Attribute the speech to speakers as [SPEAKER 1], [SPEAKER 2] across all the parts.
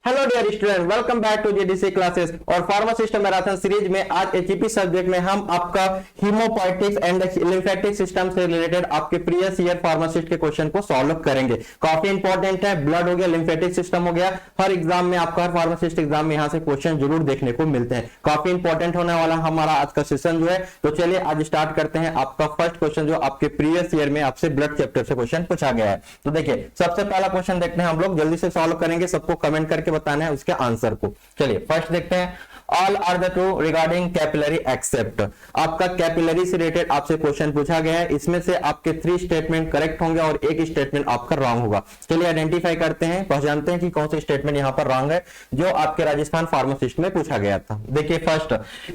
[SPEAKER 1] Hello dear student, welcome back to JDC classes और pharmacist marathon series में आज HEP subject में हम आपका हीमोपोएटिक्स एंड लिम्फेटिक सिस्टम से रिलेटेड आपके प्रीवियस ईयर फार्मासिस्ट के क्वेश्चन को सॉल्व करेंगे। काफी इंपॉर्टेंट है, ब्लड हो गया, लिम्फेटिक सिस्टम हो गया, हर एग्जाम में आपका, हर फार्मासिस्ट एग्जाम में यहाँ से क्वेश्चन जरूर देखने को मिलते हैं। काफी इंपॉर्टेंट होने वाला हमारा आज का सेशन जो है। तो चलिए आज स्टार्ट करते हैं। आपका फर्स्ट क्वेश्चन जो आपके प्रीवियस ईयर में आपसे ब्लड चैप्टर से क्वेश्चन पूछा गया है। तो देखिए सबसे पहला क्वेश्चन देखते हैं, हम लोग जल्दी से सॉल्व करेंगे, सबको कमेंट करके बताना है उसके आंसर को। चलिए फर्स्ट देखते हैं, all are the true regarding capillary except. आपका कैपिलरी से रिलेटेड आपसे क्वेश्चन पूछा गया है, इसमें से आपके 3 स्टेटमेंट करेक्ट होंगे और एक स्टेटमेंट आपका रॉन्ग होगा। चलिए आइडेंटिफाई करते हैं, पहचानते हैं कि कौन सा स्टेटमेंट यहां पर रॉन्ग है जो आपके राजस्थान फार्मासिस्ट में पूछा गया था। देखिए first,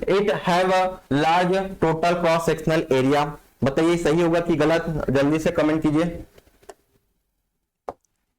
[SPEAKER 1] it have a large total cross sectional area. बताइए सही होगा कि गलत, जल्दी से कमेंट कीजिए।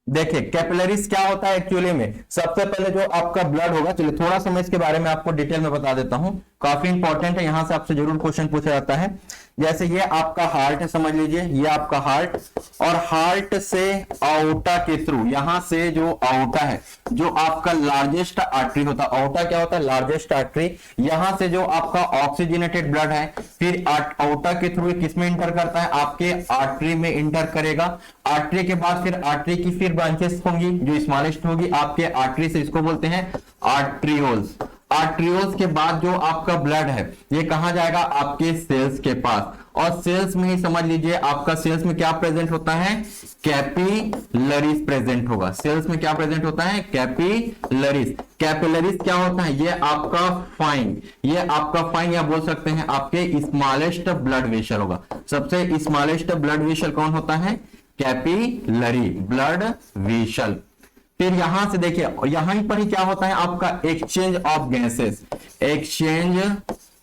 [SPEAKER 1] देखिए कैपिलरीज क्या होता है एक्चुअली में, सबसे पहले जो आपका ब्लड होगा, चलिए थोड़ा सा मैं इसके बारे में आपको डिटेल में बता देता हूं, काफी इंपॉर्टेंट है, यहां से आपसे जरूर क्वेश्चन पूछा जाता है। जैसे ये आपका हार्ट है, समझ लीजिए ये आपका हार्ट, और हार्ट से आउटा के थ्रू, यहां से जो आउटा है, जो आपका लार्जेस्ट आर्टरी होता है, आउटा क्या होता है, लार्जेस्ट आर्टरी, यहां से जो आपका ऑक्सीजनेटेड ब्लड है, फिर आउटा के थ्रू किसमें इंटर करता है, आपके आर्टरी में इंटर करेगा। आर्टरी के बाद फिर आर्टरी की फिर ब्रांचेस होंगी, जो स्मॉलेस्ट होगी आपके आर्टरी से, इसको बोलते हैं आर्ट्रियोल्स। आर्ट्रियोल्स के बाद जो आपका ब्लड है ये कहां जाएगा, आपके सेल्स के पास, और सेल्स में ही समझ लीजिए आपका सेल्स में क्या प्रेजेंट होता है, कैपिलरीज प्रेजेंट होगा। सेल्स में क्या प्रेजेंट होता है, कैपिलरीज। कैपिलरीज क्या होता है, ये आपका फाइन, ये आपका फाइन या बोल सकते हैं आपके स्मॉलेस्ट ब्लड वेसल होगा। सबसे स्मॉलेस्ट ब्लड वेसल कौन होता है, कैपिलरी ब्लड वेसल। फिर यहां से देखिए, यहां पर ही क्या होता है आपका exchange of gases, exchange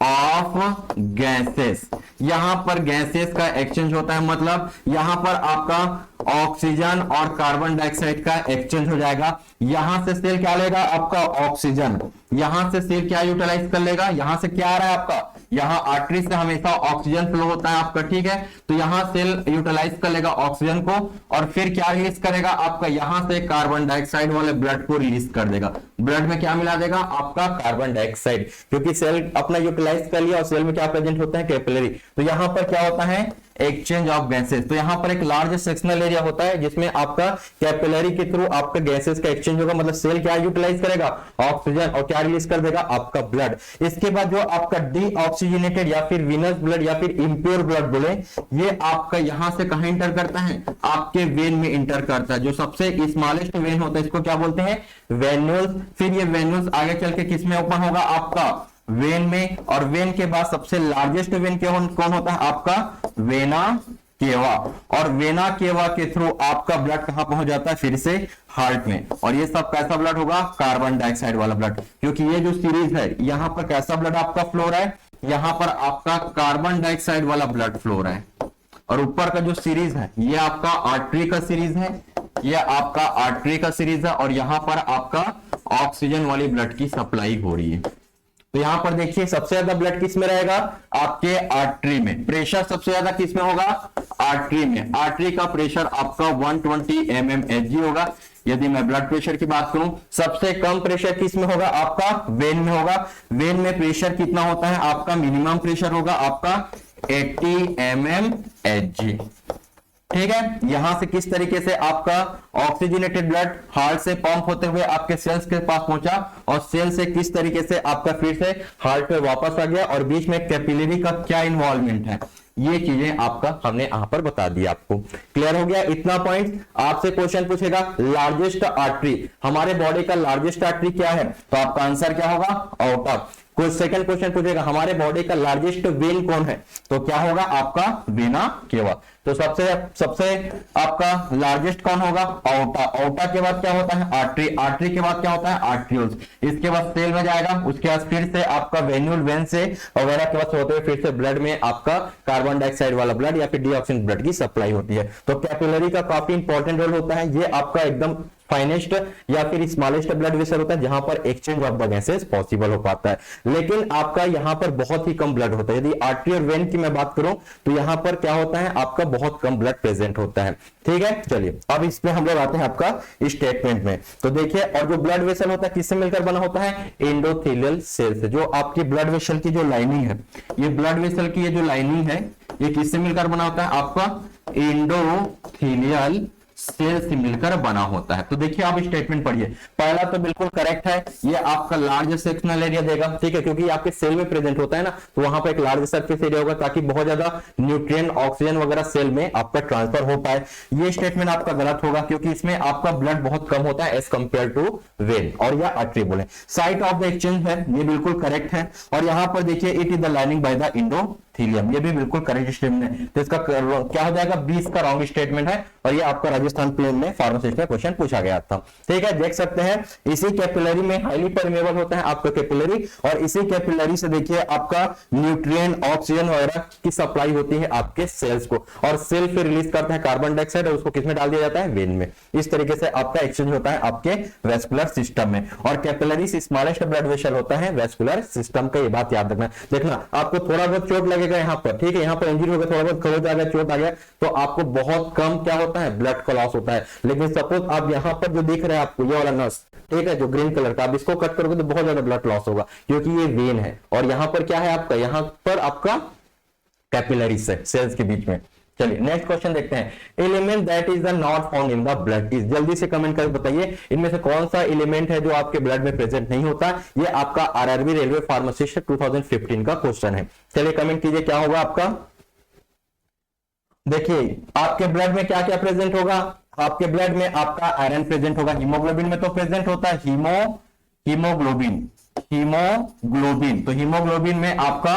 [SPEAKER 1] of gases, यहां पर गैसेस का एक्सचेंज होता है, मतलब यहां पर आपका ऑक्सीजन और कार्बन डाइऑक्साइड का एक्सचेंज हो जाएगा। यहां से सेल क्या लेगा, आपका ऑक्सीजन, यहां से सेल क्या यूटिलाइज कर लेगा, यहां से क्या आ रहा है आपका, यहां आर्टरी से हमेशा ऑक्सीजन फ्लो होता है आपका, ठीक है, तो यहां सेल यूटिलाइज कर लेगा ऑक्सीजन को, और फिर क्या रिलीज करेगा आपका, यहां से कार्बन डाइऑक्साइड वाले ब्लड को रिलीज कर देगा। ब्लड में क्या मिला देगा, आपका कार्बन डाइऑक्साइड, क्योंकि सेल अपना यूटिलाइज कर लिया, और सेल में क्या प्रेजेंट होता है, कैपिलरी। तो यहां पर क्या होता है, एक्सचेंज ऑफ गैसेस। तो यहां पर एक लार्ज सेक्शनल एरिया होता है जिसमें आपका कैपिलरी के थ्रू आपका गैसेस का एक्सचेंज होगा, मतलब सेल क्या यूटिलाइज करेगा, ऑक्सीजन, और क्या रिलीज कर देगा, आपका ब्लड। इसके बाद जो आपका डीऑक्सीजनेटेड या फिर वीनस ब्लड या फिर इंप्योर ब्लड बोले, ये आपका यहां से कहां इंटर करता है, आपके वेन में इंटर करता है। जो सबसे स्मॉलेस्ट वेन होता है इसको क्या बोलते हैं, वेन्यूल्स। फिर ये वेन्यूल्स आगे चल के किसमें ओपन होगा, आपका वेन में, और वेन के बाद सबसे लार्जेस्ट वेन कौन होता है, आपका वेना केवा, और वेना केवा के थ्रू आपका ब्लड कहां पहुंच जाता है, फिर से हार्ट में। और ये सब कैसा ब्लड होगा, कार्बन डाइऑक्साइड वाला ब्लड, क्योंकि ये जो सीरीज है यहां पर कैसा ब्लड आपका फ्लो रहा है, यहां पर आपका कार्बन डाइऑक्साइड वाला ब्लड फ्लो रहा है, और ऊपर का जो सीरीज है ये आपका आर्टरी का सीरीज है, ये आपका आर्टरी का सीरीज है, और यहां पर आपका ऑक्सीजन वाली ब्लड की सप्लाई हो रही है। तो यहां पर देखिए सबसे ज्यादा ब्लड किस में रहेगा, आपके आर्टरी में। प्रेशर सबसे ज्यादा किस में होगा, आर्टरी में। आर्टरी का प्रेशर आपका 120 mmHg होगा। यदि मैं ब्लड प्रेशर की बात करूं, सबसे कम प्रेशर किस में होगा, आपका वेन में होगा। वेन में प्रेशर कितना होता है, आपका मिनिमम प्रेशर होगा आपका 80 mmHg, ठीक है। यहां से किस तरीके से आपका ऑक्सीजनेटेड ब्लड हार्ट से पंप होते हुए आपके सेल्स के पास पहुंचा, और सेल से किस तरीके से आपका फिर से हार्ट पे वापस आ गया, और बीच में कैपिलरी का क्या इन्वॉल्वमेंट है, ये चीजें आपका हमने यहां पर बता दी। आपको क्लियर हो गया इतना पॉइंट। आपसे क्वेश्चन पूछेगा लार्जेस्ट आर्टरी, हमारे बॉडी का लार्जेस्ट आर्टरी क्या है, तो आपका आंसर क्या होगा, आउटा। कोई सेकंड क्वेश्चन पूछेगा हमारे बॉडी का लार्जेस्ट वेन कौन है, तो क्या होगा, आपका वेना केवा। तो सबसे आपका लार्जेस्ट कौन होगा, आउटा। आउटा के बाद क्या होता है, आर्टरी। आर्टरी के बाद क्या होता है, आर्ट्रियोल्स। इसके बाद सेल में जाएगा, उसके बाद फिर से आपका वेन्यूल, वेन से वगैरह के बाद होते हुए फिर से ब्लड में आपका कार्बन डाइऑक्साइड वाला ब्लड या फिर डीऑक्सीजन ब्लड की सप्लाई होती है। तो कैपिलरी का काफी इंपॉर्टेंट रोल होता है, ये आपका एकदम फाइनेस्ट या फिर स्मॉलेस्ट ब्लड वेसल होता है जहां पर exchange of the gases possible हो पाता है, लेकिन आपका यहां पर बहुत ही कम ब्लड होता है। यदि आर्टरी और वेन की मैं बात करूं तो यहां पर क्या होता है, आपका बहुत कम ब्लड प्रेजेंट होता है। ठीक है, चलिए अब इसमें हम लोग आते हैं आपका स्टेटमेंट में। तो देखिए, और जो ब्लड वेसल होता है किससे मिलकर बना होता है? एंडोथेलियल सेल से। जो आपकी ब्लड वेसल की जो लाइनिंग है, ये ब्लड वेसल की ये जो लाइनिंग है, ये किससे मिलकर बना होता है? आपका एंडोथेलियल सेल से मिलकर बना होता है। तो देखिए आप स्टेटमेंट पढ़िए, पहला तो बिल्कुल करेक्ट है, ये आपका लार्ज सेक्शनल एरिया देगा। ठीक है, क्योंकि आपके सेल में प्रेजेंट होता है ना, तो वहां पर एक लार्ज सरफेस एरिया होगा ताकि बहुत ज्यादा न्यूट्रिएंट, ऑक्सीजन वगैरह सेल में आपका ट्रांसफर हो पाए। ये स्टेटमेंट आपका गलत होगा, क्योंकि इसमें आपका ब्लड बहुत कम होता है एज कंपेयर टू वेन, और या आर्टरी बोले। साइट ऑफ द एक्सचेंज है, ये बिल्कुल करेक्ट है। और यहां पर देखिए it is the lining by the endothelium, ये भी बिल्कुल करेक्ट स्टेटमेंट है। तो इसका क्या हो जाएगा? 20 का रॉन्ग स्टेटमेंट है, और ये आपका राजस्थान प्लेन में फार्मासिस्ट में क्वेश्चन पूछा गया था। ठीक है, देख सकते हैं इसी कैपिलरी में हाईली परमेबल होता है आपका कैपिलरी, और इसी कैपिलरी से देखिए आपका न्यूट्रिएंट, ऑक्सीजन वगैरह की सप्लाई होती है आपके सेल्स को, और सेल फिर रिलीज करता है कार्बन डाइऑक्साइड, और उसको किसमें डाल दिया जाता है? वेन में। इस तरीके से आपका एक्सचेंज होता है आपके वेस्कुलर सिस्टम में। और कैपिलरीज स्मॉलेस्ट ब्लड वेसल होता है वेस्कुलर सिस्टम का, ये बात याद रखना। देखना आपको थोड़ा बहुत चोट लगेगा यहाँ पर, ठीक है, यहाँ पर इंजरी हो गया, थोड़ा बहुत खरोच आ गया, चोट आ गया, तो आपको बहुत कम क्या होता है? ब्लड का लॉस होता है। लेकिन सपोज आप यहाँ पर जो दिख रहा है आपको ये वाला नस, ठीक है, जो ग्रीन कलर का, आप इसको कट करोगे तो बहुत ज्यादा ब्लड लॉस होगा, क्योंकि ये वेन है। और यहाँ पर क्या है आपका? यहाँ पर आपका कैपिलरीज है सेल्स के बीच में। चलिए नेक्स्ट क्वेश्चन देखते हैं। Element that is not found in the blood is, जल्दी से कमेंट करके बताइए इनमें से कौन सा एलिमेंट है जो आपके ब्लड में प्रेजेंट नहीं होता। ये आपका आरआरबी रेलवे फार्मासिस्ट 2015 का क्वेश्चन है। चलिए कमेंट कीजिए क्या होगा आपका। देखिए आपके ब्लड में क्या क्या प्रेजेंट होगा? आपके ब्लड में आपका आयरन प्रेजेंट होगा, हीमोग्लोबिन में तो प्रेजेंट होता है हीमोग्लोबिन, तो हीमोग्लोबिन में आपका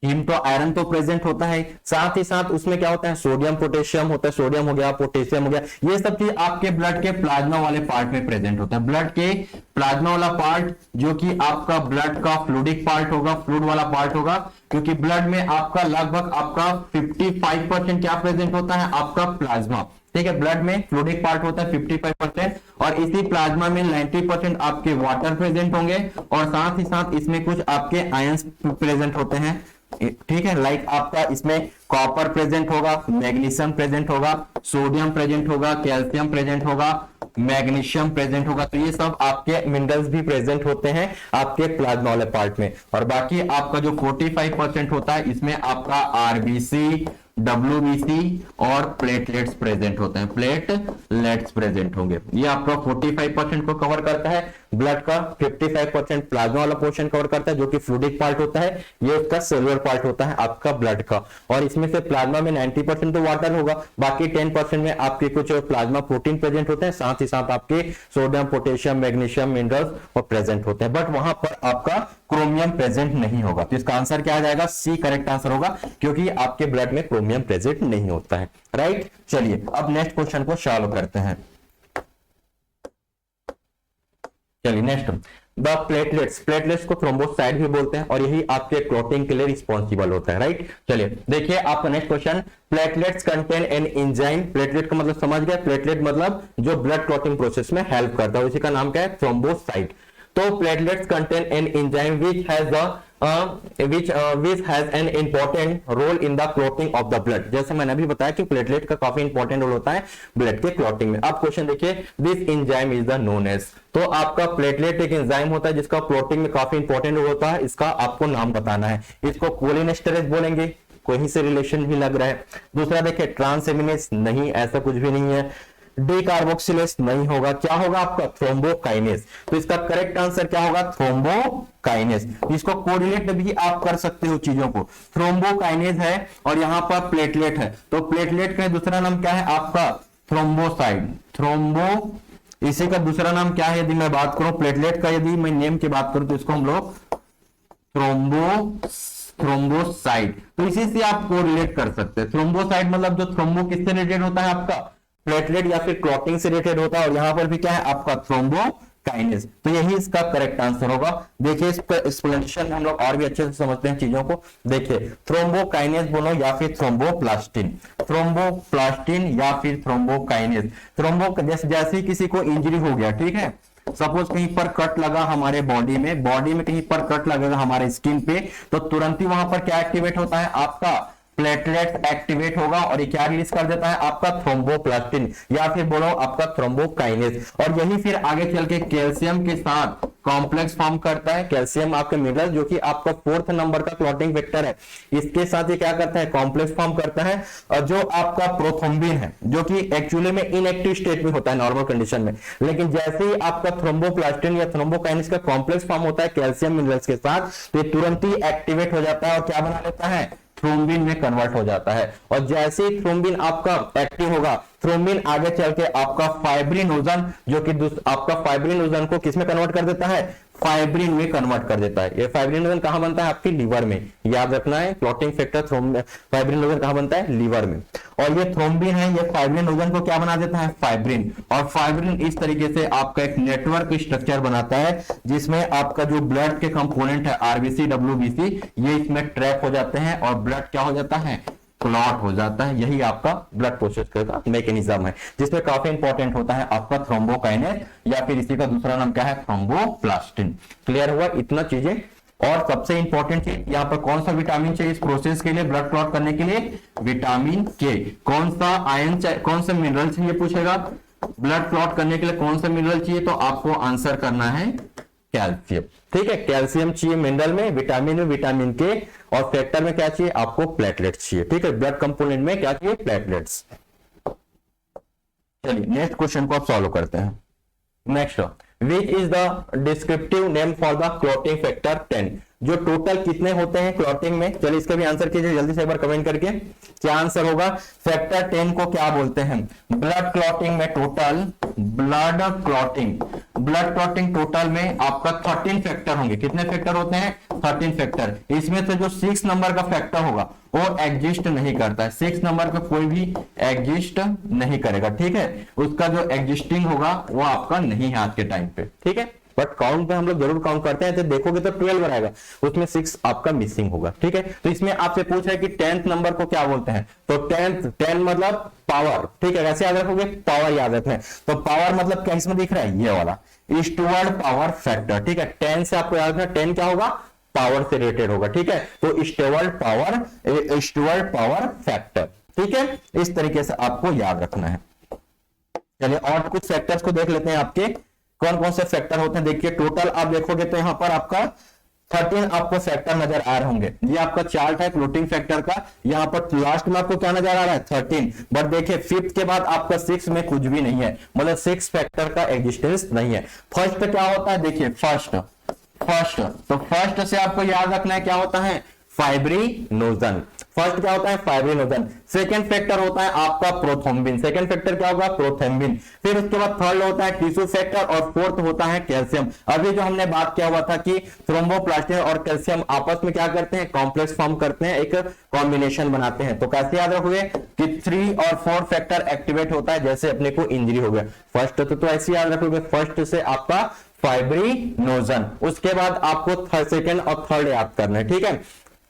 [SPEAKER 1] हीम तो आयरन तो प्रेजेंट होता है, साथ ही साथ उसमें क्या होता है? सोडियम पोटेशियम होता है, सोडियम हो गया, पोटेशियम हो गया, ये सब चीज आपके ब्लड के प्लाज्मा वाले पार्ट में प्रेजेंट होता है। ब्लड के प्लाज्मा वाला पार्ट जो कि आपका ब्लड का फ्लूइडिक पार्ट होगा, फ्लूइड वाला पार्ट होगा, क्योंकि ब्लड में आपका लगभग आपका 55% क्या प्रेजेंट होता है? आपका प्लाज्मा। ठीक है, ब्लड में फ्लूइडिक पार्ट होता है 55%, और इसी प्लाज्मा में 90% आपके वाटर प्रेजेंट होंगे, और साथ ही साथ इसमें कुछ आपके आयंस प्रेजेंट होते हैं। ठीक है, लाइक आपका इसमें कॉपर प्रेजेंट होगा, मैग्नीशियम प्रेजेंट होगा, सोडियम प्रेजेंट होगा, कैल्शियम प्रेजेंट होगा, मैग्नीशियम प्रेजेंट होगा। तो ये सब आपके मिनरल्स भी प्रेजेंट होते हैं आपके प्लाज्मा वाले पार्ट में। और बाकी आपका जो 45% होता है, इसमें आपका आरबीसी, WBC और प्लेटलेट्स प्रेजेंट होते हैं, प्लेटलेट्स प्रेजेंट होंगे। ये आपका 45% को कवर करता है ब्लड का, 55% प्लाज्मा वाला पोर्शन कवर करता है जो कि फ्लूइडिक पार्ट होता है, ये उसका सेलुलर पार्ट होता है आपका ब्लड का। और इसमें से प्लाज्मा में 90% तो वाटर होगा, बाकी 10% में आपके कुछ प्लाज्मा प्रोटीन प्रेजेंट होते हैं, साथ ही साथ आपके सोडियम, पोटेशियम, मैग्नीशियम, मिनरल्स और प्रेजेंट होते हैं। बट वहां पर आपका क्रोमियम प्रेजेंट नहीं होगा। तो इसका आंसर क्या आ जाएगा? सी करेक्ट आंसर होगा, क्योंकि आपके ब्लड में क्रोमियम प्रेजेंट नहीं होता है। राइट, चलिए अब नेक्स्ट क्वेश्चन को सॉल्व करते हैं। चलिए नेक्स्ट, द प्लेटलेट्स को थ्रोम्बोसाइट भी बोलते हैं, और यही आपके क्लॉटिंग के लिए रिस्पॉन्सिबल होता है। राइट, चलिए देखिए आपका next question, platelets contain an enzyme. Platelet का मतलब समझ गया, प्लेटलेट मतलब जो ब्लड क्लॉटिंग प्रोसेस में हेल्प करता है, उसी का नाम क्या है? थ्रोम्बोसाइट। तो platelets contain an enzyme which has an important role in the clotting of the blood। जैसे मैंने अभी बताया कि प्लेटलेट का काफी इंपॉर्टेंट रोल होता है ब्लड के क्लॉटिंग में। अब क्वेश्चन देखिए, this enzyme is the known as. तो आपका प्लेटलेट एक एंजाइम होता है जिसका क्लॉटिंग में काफी इंपॉर्टेंट रोल होता है, इसका आपको नाम बताना है। इसको कोलिनेस्टेरेज बोलेंगे, कोई से रिलेशन भी लग रहा है। दूसरा देखिए ट्रांसएमिनेज, नहीं ऐसा कुछ भी नहीं है। डीकार्बोक्सिलेज नहीं होगा, क्या होगा आपका? थ्रोम्बोकाइनेज। तो इसका करेक्ट आंसर क्या होगा? थ्रोम्बोकाइनेज। इसको कोरिलेट भी आप कर सकते हो चीजों को। थ्रोम्बोकाइनेज है और यहां पर प्लेटलेट है, तो प्लेटलेट का दूसरा नाम क्या है आपका? थ्रोम्बोसाइट। इसी का दूसरा नाम क्या है? यदि मैं बात करूं प्लेटलेट का, यदि मैं नेम की बात करूं तो इसको हम लोग थ्रोम्बोसाइट। तो इसी से आप कोरिलेट कर सकते हैं। थ्रोम्बोसाइट मतलब जो थ्रोम्बो किससे रिलेटेड होता है? आपका प्लेटलेट या फिर क्लॉटिंग से रिलेटेड होता है, और यहां पर भी क्या है आपका? थ्रोम्बोकाइनेज। तो यही इसका करेक्ट आंसर होगा। देखिए इसका एक्सप्लेनेशन हम लोग और भी अच्छे से समझते हैं चीजों को। देखिए थ्रोम्बोकाइनेज बोलो या फिर थ्रोम्बोप्लास्टिन या फिर थ्रोम्बोकाइनेज। जैसे किसी को इंजरी हो गया, ठीक है, सपोज कहीं पर कट लगा हमारे बॉडी में कहीं पर कट लगेगा हमारे स्किन पे, तो तुरंत ही वहां पर क्या एक्टिवेट होता है? आपका प्लेटलेट एक्टिवेट होगा और ये क्या रिलीज कर देता है, आपका थ्रोम्बोप्लास्टिन या फिर बोलो आपका थ्रोम्बोकाइनेज, और यही फिर आगे चल के कैल्शियम के साथ कॉम्प्लेक्स फॉर्म करता है। कैल्शियम आपके मिनरल जो कि आपका 4th नंबर का क्लॉटिंग वेक्टर है, इसके साथ ये क्या करता है, कॉम्प्लेक्स फॉर्म करता है। और जो आपका प्रोथ्रोम्बिन है जो कि एक्चुअली में इनएक्टिव स्टेट में होता है नॉर्मल कंडीशन में, लेकिन जैसे ही आपका थ्रोम्बोप्लास्टिन या थ्रोम्बोकाइनेज का कॉम्प्लेक्स फॉर्म होता है कैल्शियम मिनरल्स के साथ, तो ये तुरंत ही एक्टिवेट हो जाता है और क्या बना लेता है, थ्रोम्बिन में कन्वर्ट हो जाता है। और जैसे ही थ्रोम्बिन आपका एक्टिव होगा, थ्रोम्बिन आगे चल के आपका फाइब्रिनोजन जो कि आपका फाइब्रिनोजन को किसमें कन्वर्ट कर देता है, फाइब्रिन में कन्वर्ट कर देता है। ये फाइब्रिनोजन कहां बनता है, आपकी लीवर में, याद रखना है। क्लॉटिंग फैक्टर फाइब्रिनोजन कहां बनता है, लीवर में। और ये थ्रोम्बिन है, ये फाइब्रिनोजन को क्या बना देता है, फाइब्रिन। और फाइब्रिन इस तरीके से आपका एक नेटवर्क स्ट्रक्चर बनाता है जिसमें आपका जो ब्लड के कंपोनेंट है आरबीसी डब्ल्यूबीसी, ये इसमें ट्रैप हो जाते हैं और ब्लड क्या हो जाता है, क्लॉट हो जाता है। यही आपका ब्लड प्रोसेस का मैकेनिज्म है, जिसमें काफी इंपॉर्टेंट होता है आपका थ्रोम्बोकाइनेज या फिर इसी का दूसरा नाम क्या है, थ्रोम्बोप्लास्टिन। क्लियर हुआ इतना चीजें। और सबसे इंपॉर्टेंट चीज यहाँ पर कौन सा विटामिन चाहिए इस प्रोसेस के लिए, ब्लड क्लॉट करने के लिए, विटामिन के। कौन सा आयन चाहिए, कौन सा मिनरल चाहिए पूछेगा, ब्लड क्लॉट करने के लिए कौन सा मिनरल चाहिए, तो आपको आंसर करना है कैल्शियम। ठीक है, कैल्शियम चाहिए मिनरल में, विटामिन में विटामिन के, और फैक्टर में क्या चाहिए आपको, प्लेटलेट चाहिए। ठीक है, ब्लड कंपोनेंट में क्या चाहिए, प्लेटलेट्स। चलिए नेक्स्ट क्वेश्चन को आप सॉल्व करते हैं। Next, which is the descriptive name for the clotting factor 10। जो टोटल कितने होते हैं क्लॉटिंग में, चलिए इसका भी आंसर कीजिए जल्दी से एक बार कमेंट करके, क्या आंसर होगा। फैक्टर 10 को क्या बोलते हैं, ब्लड क्लॉटिंग में टोटल ब्लड क्लॉटिंग टोटल में आपका 13 फैक्टर होंगे। कितने फैक्टर होते हैं, 13 फैक्टर। इसमें से जो 6 नंबर का फैक्टर होगा वो एग्जिस्ट नहीं करता है, 6 नंबर का कोई भी एग्जिस्ट नहीं करेगा। ठीक है, उसका जो एग्जिस्टिंग होगा वो आपका नहीं है आज के टाइम पे। ठीक है, बट काउंट में हम लोग जरूर काउंट करते हैं, तो देखोगे तो 12 रहेगा, उसमें 6 आपका मिसिंग होगा। ठीक है, तो इसमें आपसे पूछ रहा है कि 10th नंबर को क्या बोलते हैं, तो 10 मतलब पावर। ठीक है, कैसे याद रखोगे, पावर याद रखना है। तो पावर मतलब क्या इसमें दिख रहा है, ये वाला ईस्टवर्ड पावर फैक्टर। ठीक है, 10 से आपको याद रखना, 10 क्या होगा, पावर से रिलेटेड होगा। ठीक है, तो ईस्टवर्ड पावर फैक्टर। ठीक है, इस तरीके से आपको याद रखना है। चलिए और कुछ फैक्टर्स को देख लेते हैं, आपके कौन कौन से फैक्टर होते हैं। देखिए टोटल आप देखोगे तो यहां पर आपका 13 आपको फैक्टर नजर आ रहे होंगे। ये आपका चार्ट है क्लॉटिंग फैक्टर का, यहां पर लास्ट में आपको क्या नजर आ रहा है, 13। बट देखिए 5th के बाद आपका 6 में कुछ भी नहीं है, मतलब 6 फैक्टर का एग्जिस्टेंस नहीं है। फर्स्ट क्या होता है, देखिए फर्स्ट, तो फर्स्ट से आपको याद रखना है क्या होता है, फाइब्रिनोजन। फर्स्ट क्या होता है, फाइब्रिनोजन। सेकंड फैक्टर होता है आपका प्रोथ्रोम्बिन। सेकंड फैक्टर क्या होगा, प्रोथ्रोम्बिन। फिर उसके बाद थर्ड होता है टिश्यू फैक्टर और फोर्थ होता है कैल्शियम। अभी जो हमने बात किया हुआ था कि थ्रोम्बोप्लास्टिन और कैल्शियम आपस में क्या करते हैं, कॉम्प्लेक्स फॉर्म करते हैं, एक कॉम्बिनेशन बनाते हैं। तो कैसे याद रखोगे कि 3 और 4 फैक्टर एक्टिवेट होता है जैसे अपने को इंजरी हो गया। फर्स्ट तो ऐसे याद रखोगे, फर्स्ट से आपका फाइब्रिनोजन, उसके बाद आपको सेकंड और थर्ड याद करना है। ठीक है,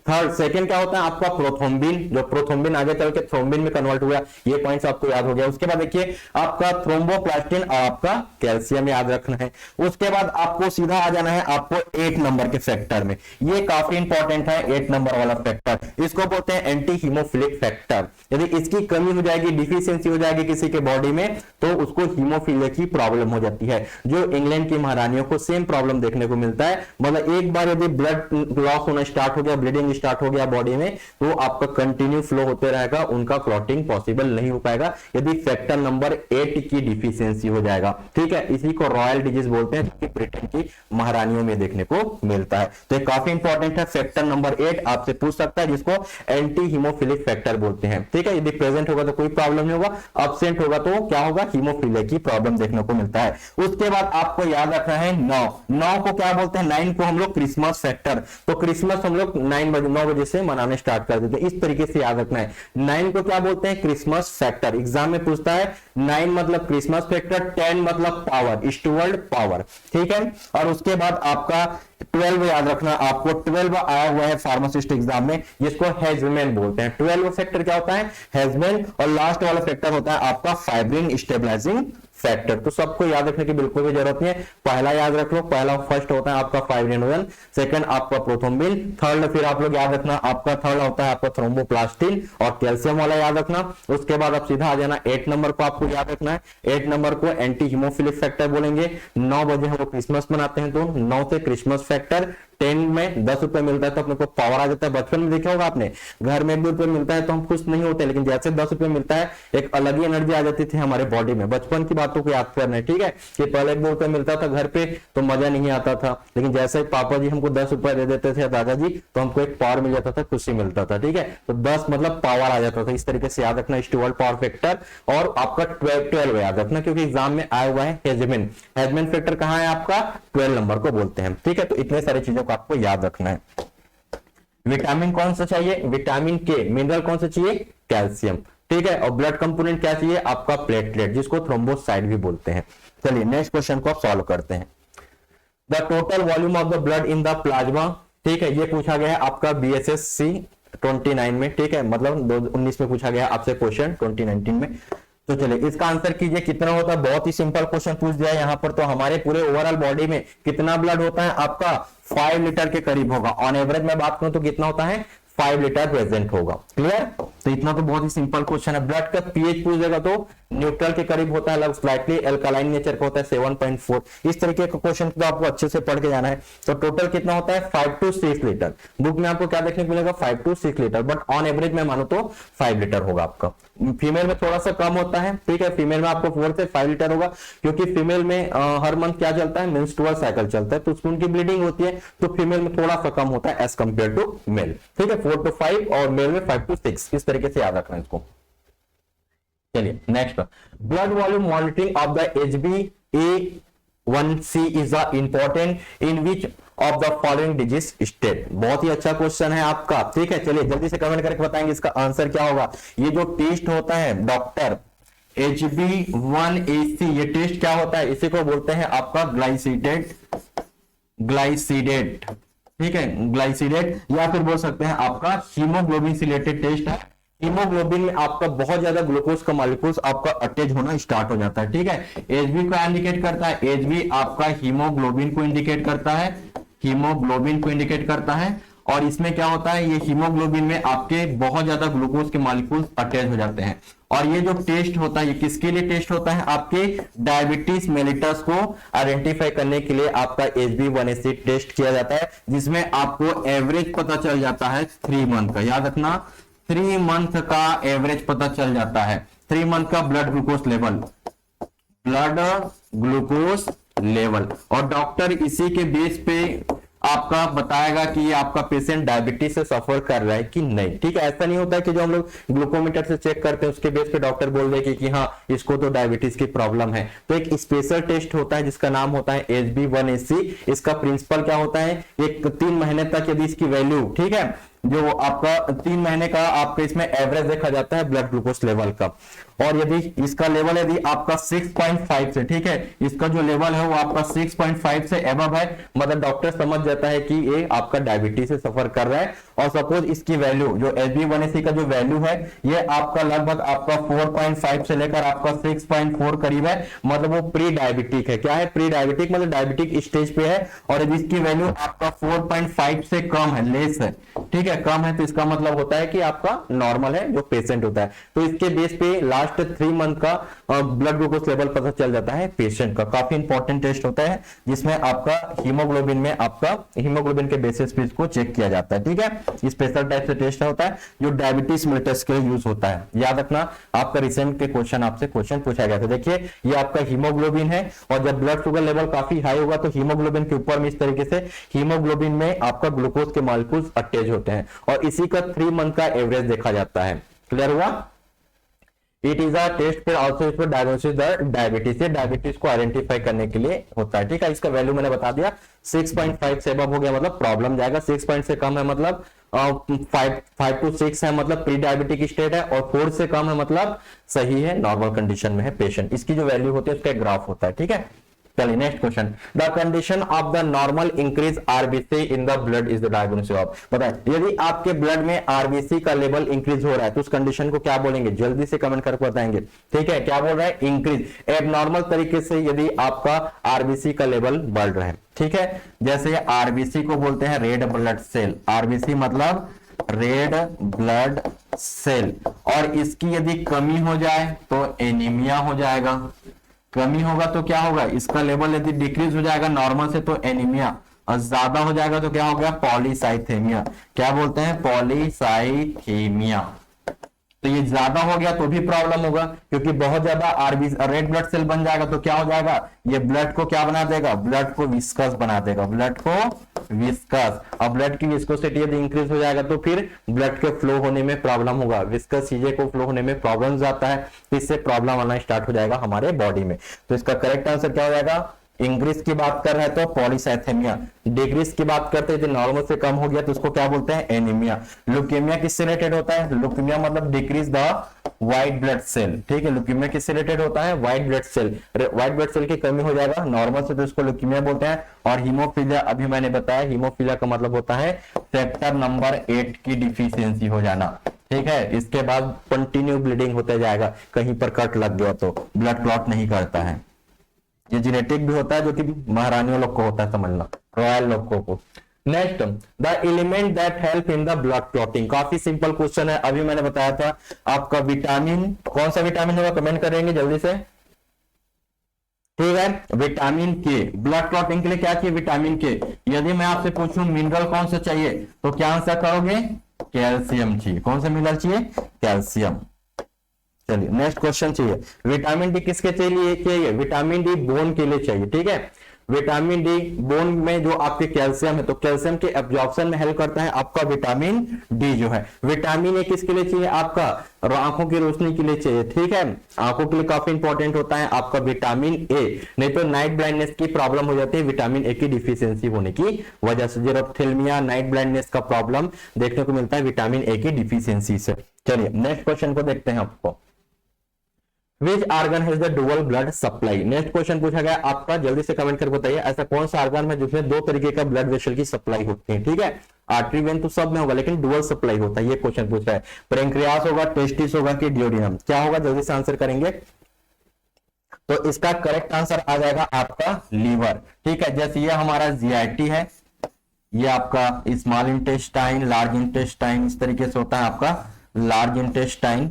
[SPEAKER 1] थर्ड सेकंड क्या होता है आपका प्रोथ्रोम्बिन, जो प्रोथ्रोम्बिन आगे चल के थ्रोम्बिन में कन्वर्ट हुआ, ये पॉइंट्स आपको याद हो गया। उसके बाद देखिए आपका थ्रोम्बोप्लास्टिन और आपका कैल्शियम याद रखना है। उसके बाद आपको सीधा आ जाना है आपको 8 नंबर के फैक्टर में। ये काफी इंपॉर्टेंट है 8 नंबर वाला फैक्टर, इसको बोलते हैं एंटी हीमोफिलिक फैक्टर। यदि इसकी कमी हो जाएगी, डिफिशियंसी हो जाएगी किसी के बॉडी में, तो उसको हीमोफीलिया की प्रॉब्लम हो जाती है, जो इंग्लैंड की महारानियों को सेम प्रॉब्लम देखने को मिलता है। मतलब एक बार यदि ब्लड लॉस होना स्टार्ट हो गया, ब्लीडिंग स्टार्ट हो गया बॉडी में, तो आपका कंटिन्यू फ्लो होते रहेगा, उनका क्लॉटिंग पॉसिबल नहीं हो पाएगा यदि फैक्टर नंबर 8 की डिफिशियंसी हो जाएगा। ठीक है, इसी को रॉयल डिजीज बोलते हैं, जो ब्रिटेन की महारानियों में देखने को मिलता है। तो ये काफी इंपॉर्टेंट है, फैक्टर नंबर 8 आपसे पूछ सकता है, जिसको एंटी हीमोफिलिक फैक्टर बोलते हैं। ठीक है, यदि प्रेजेंट होगा तो कोई प्रॉब्लम नहीं होगा, एब्सेंट होगा तो क्या होगा, हीमोफिलिया की प्रॉब्लम देखने को मिलता है। उसके बाद आपको याद रखना है 9 को क्या बोलते हैं, 9 को हम लोग क्रिसमस फैक्टर। तो क्रिसमस हम लोग 9 बजे से मनाने स्टार्ट कर देते हैं, इस तरीके से याद रखना है। 9 को क्या बोलते हैं, क्रिसमस फैक्टर। एग्जाम में पूछता है 9 मतलब क्रिसमस फैक्टर, 10 मतलब पावर, ईस्टवर्ड पावर। ठीक है, और उसके बाद आपका 12 याद रखना, आपको 12 आया हुआ है फार्मासिस्ट एग्जाम में, जिसको हेजमेन बोलते हैं। 12 फैक्टर क्या होता है, हेजमेन। और लास्ट वाला फैक्टर होता है आपका फाइब्रिन स्टेबलाइजिंग फैक्टर। तो सबको याद रखने की बिल्कुल भी जरूरत नहीं है, पहला याद रख लो, पहला फर्स्ट होता है आपका फाइब्रिनोजन, सेकंड आपका प्रोथ्रोम्बिन, थर्ड फिर आप लोग याद रखना आपका थर्ड होता है आपका थ्रोम्बोप्लास्टिन और कैल्शियम वाला याद रखना। उसके बाद आप सीधा आ जाना 8 नंबर को आपको याद रखना है, 8 नंबर को एंटी हीमोफिलिक फैक्टर बोलेंगे। 9 बजे हम लोग क्रिसमस मनाते हैं तो 9 से क्रिसमस फैक्टर। 10 में 10 रुपए मिलता है तो अपने को पावर आ जाता है। बचपन में देखा होगा आपने, घर में 1 रुपए मिलता है तो हम खुश नहीं होते, लेकिन जैसे 10 रुपए मिलता है एक अलग ही एनर्जी आ जाती थी हमारे बॉडी में। बचपन की बातों को याद करना है, ठीक है, कि पहले 1 रुपए मिलता था घर पे तो मजा नहीं आता था, लेकिन जैसे पापा जी हमको 10 रुपए दे देते थे दादाजी तो हमको एक पावर मिल जाता था, खुशी मिलता था, ठीक है। तो 10 मतलब पावर आ जाता था, इस तरीके से याद रखना स्टुअर्ट पावर फैक्टर। और आपका 12 याद रखना क्योंकि एग्जाम में आया हुआ है हेजमेन। हेजमेन फैक्टर कहां है आपका, 12 नंबर को बोलते हैं, ठीक है। तो इतने सारी चीजों को आपको याद रखना है। विटामिन कौन सा चाहिए, विटामिन के। मिनरल कौन सा चाहिए, कैल्शियम, ठीक है। और ब्लड कंपोनेंट क्या चाहिए आपका, प्लेटलेट, जिसको थ्रोम्बोसाइट भी बोलते हैं। चलिए नेक्स्ट क्वेश्चन को आप सॉल्व करते हैं। The total volume of the blood in the plasma, ठीक है, ये पूछा गया है आपका BSSC 29 में, ठीक है, मतलब 2019 में पूछा गया आपसे क्वेश्चन 2019 में। तो चलिए इसका आंसर कीजिए कितना होता है। बहुत ही सिंपल क्वेश्चन पूछ दिया है यहाँ पर। तो हमारे पूरे ओवरऑल बॉडी में कितना ब्लड होता है आपका, 5 लीटर के करीब होगा। ऑन एवरेज मैं बात करूं तो कितना होता है, 5 लीटर प्रेजेंट होगा। क्लियर, तो इतना तो बहुत ही सिंपल क्वेश्चन है। ब्लड का पीएच पूछ देगा तो न्यूट्रल के करीब होता है, अलग स्लाइटली एल्कालाइन नेचर का होता है 7.4। इस तरीके का क्वेश्चन तो आपको अच्छे से पढ़ के जाना है। तो टोटल कितना होता है 5 to 6 लीटर। बुक में आपको क्या देखने को मिलेगा 5 to 6 litre, but on average में मानो तो 5 लीटर होगा आपका। फीमेल में थोड़ा सा कम होता है, ठीक है, फीमेल में आपको 4 से 5 लीटर होगा, क्योंकि फीमेल में हर मंथ क्या चलता है, मेंस्ट्रुअल साइकिल चलता है, तो उसमें उनकी ब्लीडिंग होती है, तो फीमेल में थोड़ा सा कम होता है एज कंपेयर टू मेल, ठीक है, 4 to 5 और मेल में 5 to 6। इस तरीके से याद रखना है इसको। चलिए next, blood volume monitoring of the HbA1c is a important in which of the following disease state. बहुत ही अच्छा क्वेश्चन है आपका, ठीक है। चलिए जल्दी से कमेंट करके बताएंगे इसका आंसर क्या होगा। ये जो टेस्ट होता है डॉक्टर HbA1c, ये टेस्ट क्या होता है, इसी को बोलते हैं आपका ग्लाइसिडेट, ठीक है, ग्लाइसिडेट, या फिर बोल सकते हैं आपका हीमोग्लोबिन से रिलेटेड टेस्ट है। हीमोग्लोबिन में आपका बहुत ज्यादा ग्लूकोज का मॉलिक्यूल्स आपका अटैच होना स्टार्ट हो जाता है, ठीक है। Hb को इंडिकेट करता है, Hb आपका हीमोग्लोबिन को इंडिकेट करता है, हीमोग्लोबिन को इंडिकेट करता है। और इसमें क्या होता है, ये हीमोग्लोबिन में आपके बहुत ज्यादा ग्लूकोज के मॉलिक्यूल्स अटैच हो जाते हैं। और ये जो टेस्ट होता है ये किसके लिए टेस्ट होता है, आपके डायबिटीज मेलिटस को आइडेंटिफाई करने के लिए आपका HbA1c टेस्ट किया जाता है, जिसमें आपको एवरेज पता चल जाता है 3 मंथ का। याद रखना 3 मंथ का एवरेज पता चल जाता है, 3 मंथ का ब्लड ग्लूकोज लेवल। और डॉक्टर इसी के बेस पे आपका बताएगा कि ये आपका पेशेंट डायबिटीज से सफर कर रहा है कि नहीं, ठीक है। ऐसा नहीं होता है कि जो हम लोग ग्लूकोमीटर से चेक करते हैं उसके बेस पे डॉक्टर बोल दे कि हाँ इसको तो डायबिटीज की प्रॉब्लम है। तो एक स्पेशल टेस्ट होता है जिसका नाम होता है HbA1c। इसका प्रिंसिपल क्या होता है, एक 3 महीने तक यदि इसकी वैल्यू, ठीक है, जो आपका 3 महीने का आपका इसमें एवरेज देखा जाता है ब्लड ग्लूकोज लेवल का। और यदि इसका लेवल यदि आपका 6.5 से, ठीक है, इसका जो लेवल है वो आपका 6.5 से एबव है, मतलब डॉक्टर समझ जाता है कि ये आपका डायबिटीज से सफर कर रहा है। और सपोज इसकी वैल्यू जो HbA1c का जो वैल्यू है ये आपका लगभग आपका 4.5 से लेकर आपका 6.4 करीब है, मतलब वो प्री डायबिटिक है। क्या है, प्री डायबिटिक, मतलब डायबिटिक स्टेज पे है। और यदि इसकी वैल्यू आपका 4.5 से कम है, लेस है, ठीक है, कम है, तो इसका मतलब होता है कि आपका नॉर्मल है जो पेशेंट होता है। तो इसके बेस पे लास्ट 3 मंथ का ब्लड ग्लूकोज लेवल पता चल जाता है पेशेंट का। काफी इंपॉर्टेंट टेस्ट होता है जिसमें आपका हीमोग्लोबिन में आपका हीमोग्लोबिन के बेसिस पे इसको चेक किया जाता है, ठीक है। स्पेशल टाइप से टेस्ट होता है जो डायबिटीज मेलिटस के लिए यूज होता है। याद रखना आपका रिसेंट के क्वेश्चन आपसे क्वेश्चन पूछा गया था। देखिए ये आपका हीमोग्लोबिन है और जब ब्लड शुगर लेवल काफी हाई होगा तो हीमोग्लोबिन के ऊपर में इस तरीके से हीमोग्लोबिन में आपका ग्लूकोज के मॉलिक्यूल्स अटैच होते हैं और इसी का 3 मंथ का एवरेज देखा जाता है। क्लियर हुआ। इट इज अ टेस्ट फिर ऑल्सो इसको डायग्नोसिस द डायबिटीज से डायबिटीज को आइडेंटिफाई करने के लिए होता है, ठीक है। इसका वैल्यू मैंने बता दिया 6.5 से अबव हो गया मतलब प्रॉब्लम जाएगा, 6 से कम है मतलब 5 to 6 है मतलब प्री डायबिटिक स्टेट है, और 4 से कम है मतलब सही है, नॉर्मल कंडीशन में है पेशेंट। इसकी जो वैल्यू होती है उसका ग्राफ होता है, ठीक है। चलिए next question, the condition of the normal increase RBC in the blood is the diagnosis of. बताइए यदि आपके ब्लड में आरबीसी का लेवल इंक्रीज हो रहा है तो उस कंडीशन को क्या बोलेंगे, जल्दी से कमेंट करके बताएंगे। ठीक है, क्या बोल रहा है, इंक्रीज, एबनॉर्मल तरीके से यदि आपका आरबीसी का लेवल बढ़ रहा है। ठीक है, जैसे आरबीसी को बोलते हैं रेड ब्लड सेल, आरबीसी मतलब रेड ब्लड सेल, और इसकी यदि कमी हो जाए तो एनीमिया हो जाएगा, कमी होगा तो क्या होगा, इसका लेवल यदि डिक्रीज हो जाएगा नॉर्मल से तो एनीमिया, और ज्यादा हो जाएगा तो क्या हो गया, पॉलीसाइथेमिया। क्या बोलते हैं, पॉलीसाइथेमिया। तो ये ज्यादा हो गया तो भी प्रॉब्लम होगा, क्योंकि बहुत ज्यादा आरबीसी रेड ब्लड सेल बन जाएगा तो क्या हो जाएगा, ये ब्लड को क्या बना देगा, ब्लड को विस्कस बना देगा, ब्लड को विस्कस। अब ब्लड की विस्कोसिटी यदि इंक्रीज हो जाएगा तो फिर ब्लड के फ्लो होने में प्रॉब्लम होगा, विस्कस चीजें को फ्लो होने में प्रॉब्लम आता है, इससे प्रॉब्लम आना स्टार्ट हो जाएगा हमारे बॉडी में। तो इसका करेक्ट आंसर क्या हो जाएगा, इंक्रीज की बात कर रहे हैं तो पॉलीसाइथेमिया, डिक्रीज की बात करते हैं नॉर्मल से कम हो गया तो उसको क्या बोलते हैं, एनीमिया। ल्यूकेमिया किससे रिलेटेड होता है, ल्यूकेमिया मतलब decrease the white blood cell. ठीक है, ल्यूकेमिया किससे रिलेटेड होता है, white blood cell, white blood cell की कमी हो जाएगा नॉर्मल से तो इसको ल्यूकेमिया बोलते हैं। और हीमोफीलिया, अभी मैंने बताया हीमोफीलिया का मतलब होता है फैक्टर नंबर 8 की डिफिशियंसी हो जाना। ठीक है, इसके बाद कंटिन्यू ब्लीडिंग होता जाएगा, कहीं पर कट लग गया तो ब्लड क्लॉट नहीं करता है। ये जेनेटिक भी होता है जो कि महारानियों लोग को होता है, समझना, रॉयल लोगों को। Next, the element that help in the blood clotting, काफी सिंपल क्वेश्चन है, अभी मैंने बताया था आपका विटामिन, कौन सा विटामिन होगा कमेंट करेंगे जल्दी से। ठीक है, विटामिन के, ब्लड क्लॉटिंग के लिए क्या चाहिए, विटामिन के। यदि मैं आपसे पूछूं मिनरल कौन सा चाहिए तो क्या आंसर करोगे, कैल्शियम चाहिए। कौन सा मिनरल चाहिए, कैल्शियम। चलिए नेक्स्ट क्वेश्चन चाहिए, विटामिन डी किसके चाहिए, विटामिन डी बोन के लिए चाहिए। ठीक है, विटामिन डी बोन में जो आपके कैल्शियम है तो कैल्शियम के एब्जॉर्प्शन में हेल्प करता है आपका विटामिन डी जो है। विटामिन ए किसके लिए चाहिए, आपका आंखों की रोशनी के लिए चाहिए। ठीक है, आंखों के लिए काफी इंपॉर्टेंट होता है आपका विटामिन ए, नहीं तो नाइट ब्लाइंडनेस की प्रॉब्लम हो जाती है विटामिन ए की डिफिशियंसी होने की वजह से। जेरोप्थेल्मिया, नाइट ब्लाइंडनेस का प्रॉब्लम देखने को मिलता है विटामिन ए की डिफिशियंसी से। चलिए नेक्स्ट क्वेश्चन को देखते हैं आपको, Which organ has the dual blood supply? Next question पूछा गया आपका, जल्दी से कमेंट करके बताइए ऐसा कौन सा ऑर्गन है जिसमें दो तरीके का ब्लड वेसल की सप्लाई होती है। ठीक है, आर्टरी वेन तो सब में होगा लेकिन डुअल सप्लाई होता है, ये क्वेश्चन पूछ रहा है। पैंक्रियास होगा, टेस्टिस होगा कि डियोडिनम, क्या होगा, जल्दी से आंसर करेंगे। तो इसका करेक्ट आंसर आ जाएगा आपका लीवर। ठीक है, जैसे ये हमारा जीआईटी है, ये आपका स्मॉल इंटेस्टाइन, लार्ज इंटेस्टाइन, इस तरीके से होता है आपका लार्ज इंटेस्टाइन,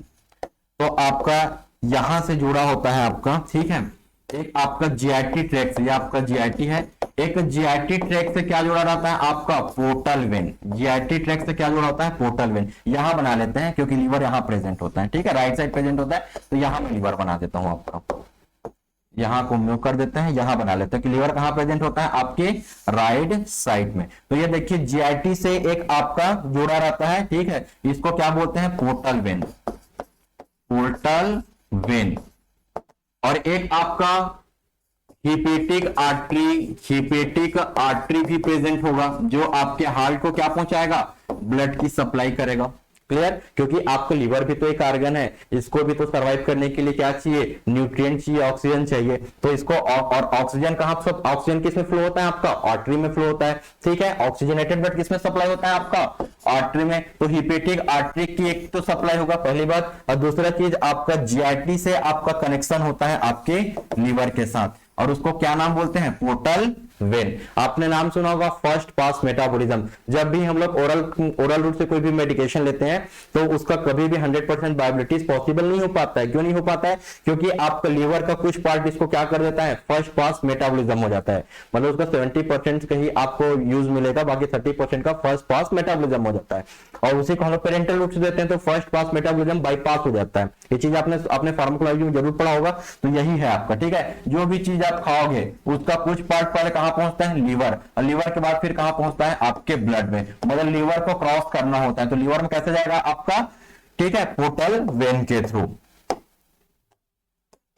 [SPEAKER 1] तो आपका यहां से जुड़ा होता है आपका। ठीक है, एक आपका जीआईटी ट्रैक से, ये आपका जीआईटी है, एक जीआईटी ट्रैक से क्या जुड़ा रहता है आपका पोर्टल वेन, जीआईटी ट्रैक से क्या जुड़ा होता है पोर्टल वेन। यहां बना लेते हैं क्योंकि लीवर यहां प्रेजेंट होता है। ठीक है, राइट साइड प्रेजेंट होता है तो यहां मैं लीवर बना देता हूं आपका, यहां को मूव कर देते हैं, यहां बना लेते हैं कि लीवर कहां प्रेजेंट होता है आपके राइट साइड में। तो ये देखिए जीआईटी से एक आपका जुड़ा रहता है। ठीक है, इसको क्या बोलते हैं पोर्टल वेन, पोर्टल वेन। और एक आपका हिपेटिक आर्टरी, हिपेटिक आर्टरी भी प्रेजेंट होगा जो आपके हार्ट को क्या पहुंचाएगा, ब्लड की सप्लाई करेगा। क्लियर, क्योंकि आपको लीवर भी तो एक ऑर्गन है, इसको भी तो सर्वाइव करने के लिए क्या चाहिए, न्यूट्रिएंट चाहिए, ऑक्सीजन चाहिए। तो इसको और ऑक्सीजन कहां, ऑक्सीजन किसमें फ्लो होता है आपका, आर्टरी में फ्लो होता है। ठीक है, ऑक्सीजनेटेड ब्लड किसमें सप्लाई होता है आपका, आर्टरी में। तो हिपेटिक आर्टरी की एक तो सप्लाई होगा पहली बात, और दूसरा चीज आपका जीआईटी से आपका कनेक्शन होता है आपके लीवर के साथ, और उसको क्या नाम बोलते हैं, पोर्टल वेन। आपने नाम सुना होगा फर्स्ट पास मेटाबॉलिज्म। जब भी हम लोग ओरल रूट से कोई भी मेडिकेशन लेते हैं तो उसका कभी भी 100% बायोबिलिटीज पॉसिबल नहीं हो पाता है। क्यों नहीं हो पाता है, क्योंकि आपका लीवर का कुछ पार्ट इसको क्या कर देता है, फर्स्ट पास मेटाबॉलिज्म हो जाता है। मतलब उसका 70% कहीं आपको यूज मिलेगा, बाकी 30% का फर्स्ट पास मेटाबॉलिज्म हो जाता है। और उसी को हम लोग पेरेंटल रूट से देते हैं तो फर्स्ट पास मेटाबॉलिज्म बाईपास हो जाता है। ये चीज आपने फार्माकोलॉजी में जरूर पढ़ा होगा, तो यही है आपका। ठीक है, जो भी चीज आप खाओगे उसका कुछ पार्ट पहले कहां पहुंचता है, लीवर, और लीवर के बाद फिर कहां पहुंचता है आपके ब्लड में। मतलब लीवर को क्रॉस करना होता है, तो लीवर में कैसे जाएगा आपका, ठीक है, पोर्टल वेन के थ्रू।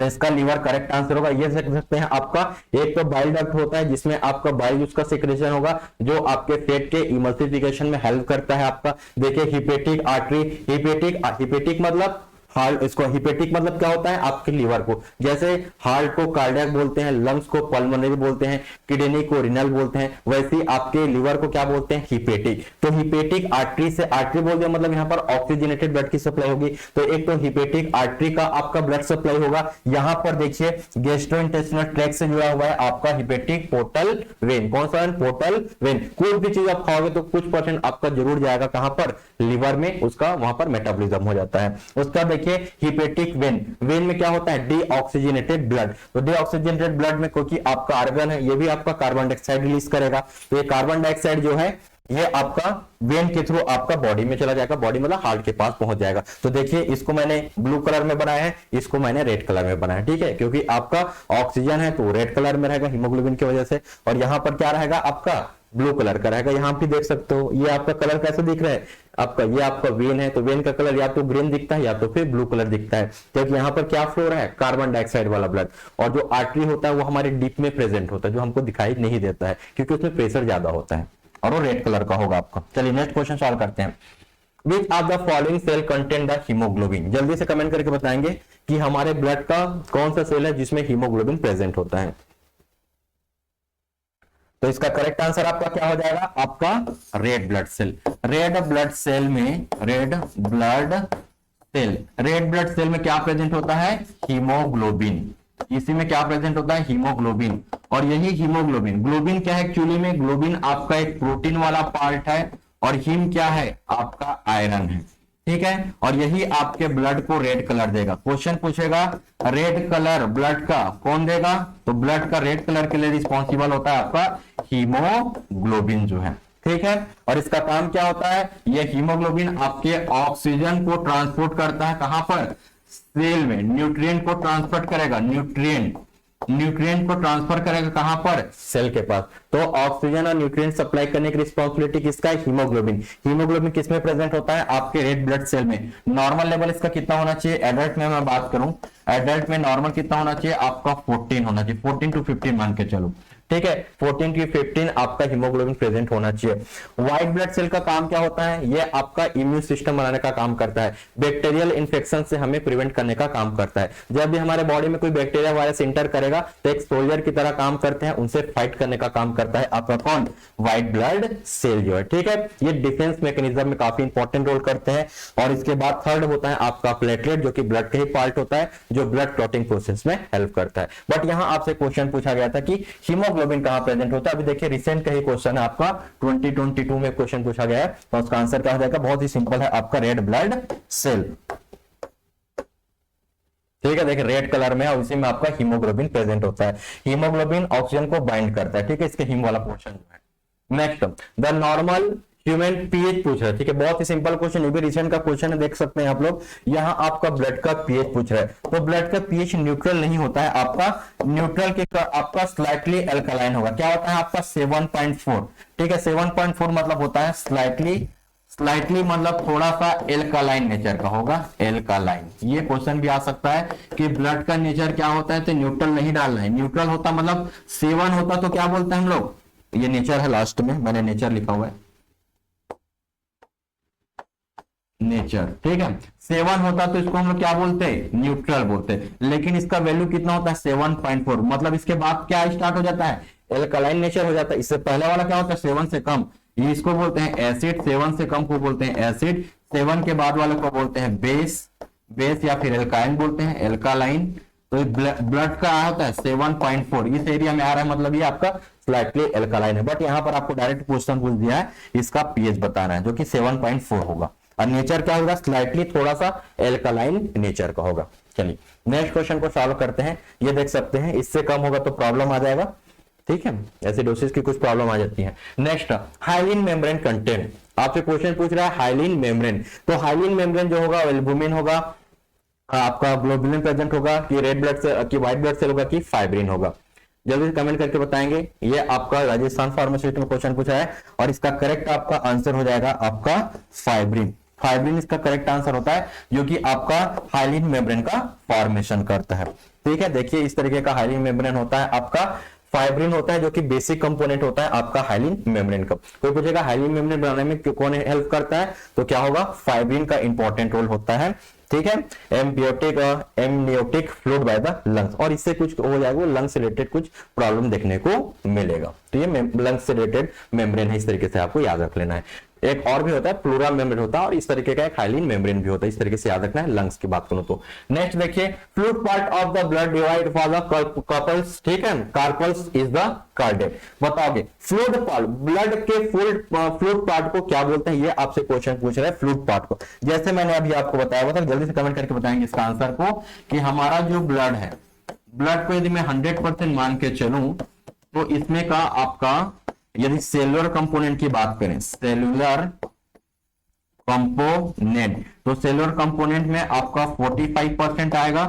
[SPEAKER 1] तो इसका लीवर करेक्ट आंसर होगा। ये देख सकते हैं आपका एक तो बाइल डक्ट होता है जिसमें आपका बाइल उसका सिक्रेशन होगा जो आपके फेट के इमल्सिफिकेशन में हेल्प करता है आपका। देखिए हिपेटिक आर्टरी, हिपेटिक मतलब हार्ट, इसको हिपेटिक मतलब क्या होता है आपके लीवर को, जैसे हार्ट को कार्डियक बोलते हैं, लंग्स को पल्मोनरी बोलते हैं, किडनी को रिनल बोलते हैं, वैसे ही आपके लीवर को क्या बोलते हैं, हिपेटिक। तो हिपेटिक आर्टरी से, आर्टरी बोल दिया मतलब यहाँ पर ऑक्सीजनेटेड ब्लड की सप्लाई होगी, तो एक तो हिपेटिक आर्टरी का आपका ब्लड सप्लाई होगा। यहाँ पर देखिए गैस्ट्रोइंटेस्टिनल ट्रैक्ट से जुड़ा हुआ है आपका हिपेटिक पोर्टल वेन। कौन सा पोर्टल वेन। कोई भी चीज आप खाओगे तो कुछ परसेंट आपका जरूर जाएगा कहां पर, लीवर में, उसका वहां पर मेटाबॉलिज्म हो जाता है उसका। देखिए हिपेटिक वेन, वेन में क्या होता है, डीऑक्सीजनेटेड ब्लड। तो डीऑक्सीजनेटेड ब्लड में क्योंकि आपका आर्गन है, ये भी आपका कार्बन डाइऑक्साइड रिलीज करेगा, तो ये कार्बन डाइऑक्साइड जो है ये आपका वेन के थ्रू आपका बॉडी में चला जाएगा, बॉडी मतलब हार्ट के पास पहुंच जाएगा। तो देखिए इसको मैंने ब्लू कलर में बनाया है, इसको मैंने रेड कलर में बनाया है, ठीक है, क्योंकि आपका ऑक्सीजन है तो रेड कलर में रहेगा हीमोग्लोबिन की वजह से, और यहां पर क्या रहेगा आपका ब्लू कलर का रहेगा। यहां पे देख सकते हो ये आपका कलर कैसे दिख रहा है आपका, ये आपका वेन है तो वेन का कलर या तो ग्रीन दिखता है या तो फिर ब्लू कलर दिखता है, क्योंकि यहाँ पर क्या फ्लो रहा है, कार्बन डाइऑक्साइड वाला ब्लड। और जो आर्टरी होता है वो हमारे डीप में प्रेजेंट होता है, जो हमको दिखाई नहीं देता है क्योंकि उसमें प्रेशर ज्यादा होता है, और वो रेड कलर का होगा आपका। चलिए नेक्स्ट क्वेश्चन सॉल्व करते हैं। Which of the following cell contain the haemoglobin. जल्दी से कमेंट करके बताएंगे कि हमारे ब्लड का कौन सा सेल है जिसमें हीमोग्लोबिन प्रेजेंट होता है। तो इसका करेक्ट आंसर आपका क्या हो जाएगा, आपका red blood cell. Red blood cell में, रेड ब्लड सेल में क्या प्रेजेंट होता है, हीमोग्लोबिन। इसी में क्या प्रेजेंट होता है, हीमोग्लोबिन। और यही हीमोग्लोबिन, ग्लोबिन क्या है एक्चुअली में, ग्लोबिन आपका एक प्रोटीन वाला पार्ट है, और हीम क्या है आपका आयरन है, ठीक है। और यही आपके ब्लड को रेड कलर देगा। क्वेश्चन पूछेगा रेड कलर ब्लड का कौन देगा, तो ब्लड का रेड कलर के लिए रिस्पॉन्सिबल होता है आपका हीमोग्लोबिन जो है, ठीक है। और इसका काम क्या होता है, ये हीमोग्लोबिन आपके ऑक्सीजन को ट्रांसपोर्ट करता है कहां पर, सेल में। न्यूट्रिएंट को ट्रांसफर करेगा, न्यूट्रिएंट को ट्रांसफर करेगा कहां पर, सेल के पास। तो ऑक्सीजन और न्यूट्रिएंट सप्लाई करने की रिस्पॉन्सिबिलिटी किसका है, हीमोग्लोबिन। हीमोग्लोबिन किसमें प्रेजेंट होता है, आपके रेड ब्लड सेल में। नॉर्मल लेवल इसका कितना होना चाहिए, एडल्ट में मैं बात करूं, एडल्ट में नॉर्मल कितना होना चाहिए आपका 14 होना चाहिए, 14 to 15 मान के चलो, ठीक है। 14 to 15 आपका हीमोग्लोबिन प्रेजेंट होना चाहिए। व्हाइट ब्लड सेल का काम क्या होता है, ये आपका इम्यून सिस्टम बनाने का काम करता है, बैक्टीरियल इंफेक्शन से हमें प्रिवेंट करने का काम करता है। जब भी हमारे बॉडी में कोई बैक्टीरिया वायरस इंटर करेगा तो एक सोल्जर की तरह काम करते हैं, उनसे फाइट करने का काम करता है आपका कौन, व्हाइट ब्लड सेल जो है, ठीक है। ये डिफेंस मैकेनिज्म में काफी इंपॉर्टेंट रोल करते हैं। और इसके बाद थर्ड होता है आपका प्लेटलेट, जो कि ब्लड का ही पार्ट होता है, जो ब्लड क्लॉटिंग प्रोसेस में हेल्प करता है। बट यहां आपसे क्वेश्चन पूछा गया था कि हीमोग्लोबिन कहां प्रेजेंट होता है। अभी देखिए रिसेंट का ही क्वेश्चन है आपका, 2022 में क्वेश्चन पूछा गया है, तो उसका आंसर क्या हो जाएगा, बहुत ही सिंपल है, आपका रेड ब्लड सेल, ठीक है। देखिए रेड कलर में है, उसी में आपका हीमोग्लोबिन प्रेजेंट होता है। हीमोग्लोबिन ऑक्सीजन को बाइंड करता है, ठीक है, इसके हीम वाला पोर्शन जो है। Next the normal human pH पूछ रहा है, ठीक है, बहुत ही सिंपल क्वेश्चन, ये भी रिसेंट का क्वेश्चन है, देख सकते हैं आप लोग। यहाँ आपका ब्लड का पीएच पूछ रहा है, तो ब्लड का पीएच न्यूट्रल नहीं होता है आपका, न्यूट्रल के आपका स्लाइटली एल्कलाइन होगा। क्या होता है आपका 7.4, ठीक है, 7.4 मतलब होता है स्लाइटली मतलब थोड़ा सा एल्कालाइन नेचर का होगा, एल्कालाइन। ये क्वेश्चन भी आ सकता है कि ब्लड का नेचर क्या होता है, तो न्यूट्रल नहीं डालना है, न्यूट्रल होता मतलब 7 होता तो क्या बोलते हैं हम लोग, ये नेचर है, लास्ट में मैंने नेचर लिखा हुआ है, नेचर, ठीक है। 7 होता तो इसको हम लोग क्या बोलते हैं, न्यूट्रल बोलते हैं। लेकिन इसका वैल्यू कितना होता है 7.4, मतलब इसके बाद क्या स्टार्ट हो जाता है, एल्कलाइन नेचर हो जाता है। इससे पहले वाला क्या होता है 7 से कम, इसको बोलते हैं एसिड, 7 से कम को बोलते हैं एसिड, 7 के बाद वाले को बोलते हैं बेस या फिर एल्काइन बोलते हैं, एल्कालाइन। तो ब्लड का होता है 7.4, इस एरिया में आ रहा है, मतलब ये आपका स्लाइटली एल्कालाइन है। बट यहाँ पर आपको डायरेक्ट क्वेश्चन पूछ दिया है, इसका पीएच बताना है, जो कि 7.4 होगा, और नेचर क्या होगा, स्लाइटली थोड़ा सा एल्कालाइन नेचर का होगा। चलिए नेक्स्ट क्वेश्चन को सॉल्व करते हैं। ये देख सकते हैं, इससे कम होगा तो प्रॉब्लम आ जाएगा, ठीक है, एसिडोसिस की कुछ प्रॉब्लम आ जाती है। नेक्स्ट हाइलिन मेम्ब्रेन कंटेंट, आपसे क्वेश्चन पूछ रहा है हाइलिन मेम्ब्रेन। तो हाइलिन मेम्ब्रेन जो होगा एल्बुमिन होगा, आपका ग्लोबुलिन प्रेजेंट होगा, कि रेड ब्लड सेल की व्हाइट ब्लड सेल होगा, कि फाइब्रिन होगा। जल्दी से कमेंट करके बताएंगे। ये आपका राजस्थान फार्मास्यूटिकल में क्वेश्चन पूछा है, और इसका करेक्ट आपका आंसर हो जाएगा आपका फाइब्रिन। फाइब्रिन इसका करेक्ट आंसर होता है, जो कि आपका हाइलिन मेम्ब्रेन का फॉर्मेशन करता है, ठीक है। देखिए इस तरीके का हाइलिन मेम्ब्रेन होता है आपका, फाइब्रिन होता है जो कि बेसिक कंपोनेंट होता है आपका हाइलिन मेम्ब्रेन का। कोई पूछेगा हाइलिन मेम्ब्रेन बनाने में कौन हेल्प करता है, तो क्या होगा, फाइब्रिन का इंपॉर्टेंट रोल होता है। ठीक है, amniotic fluid by the lungs, और इससे कुछ हो जाएगा, लंग्स से रिलेटेड कुछ प्रॉब्लम देखने को मिलेगा। तो ये लंग्स से रिलेटेड मेम्ब्रेन है, इस तरीके से आपको याद रख लेना है। एक और भी होता है प्लूरल मेम्ब्रेन होता है, और इस तरीके का एक हाइलिन मेम्ब्रेन भी होता है, इस तरीके से याद रखना है लंग्स की बात करूं तो। नेक्स्ट देखिए, fluid part of the blood divide for the carpals, ठीक है, कार्पल्स इज द कार्डियक। बताओगे फ्लूइड पार्ट, ब्लड के फ्लूइड पार्ट को क्या बोलते हैं, ये आपसे क्वेश्चन पूछ रहा है फ्लूइड पार्ट को। जैसे मैंने अभी आपको बताया था, जल्दी से कमेंट करके बताएंगे इसका आंसर को, कि हमारा जो ब्लड है, ब्लड को यदि मैं 100% मान के चलूं तो इसमें का आपका यदि सेलुलर कंपोनेंट की बात करें, सेलुलर कंपोनेंट, तो सेलुलर कंपोनेंट में आपका 45% आएगा,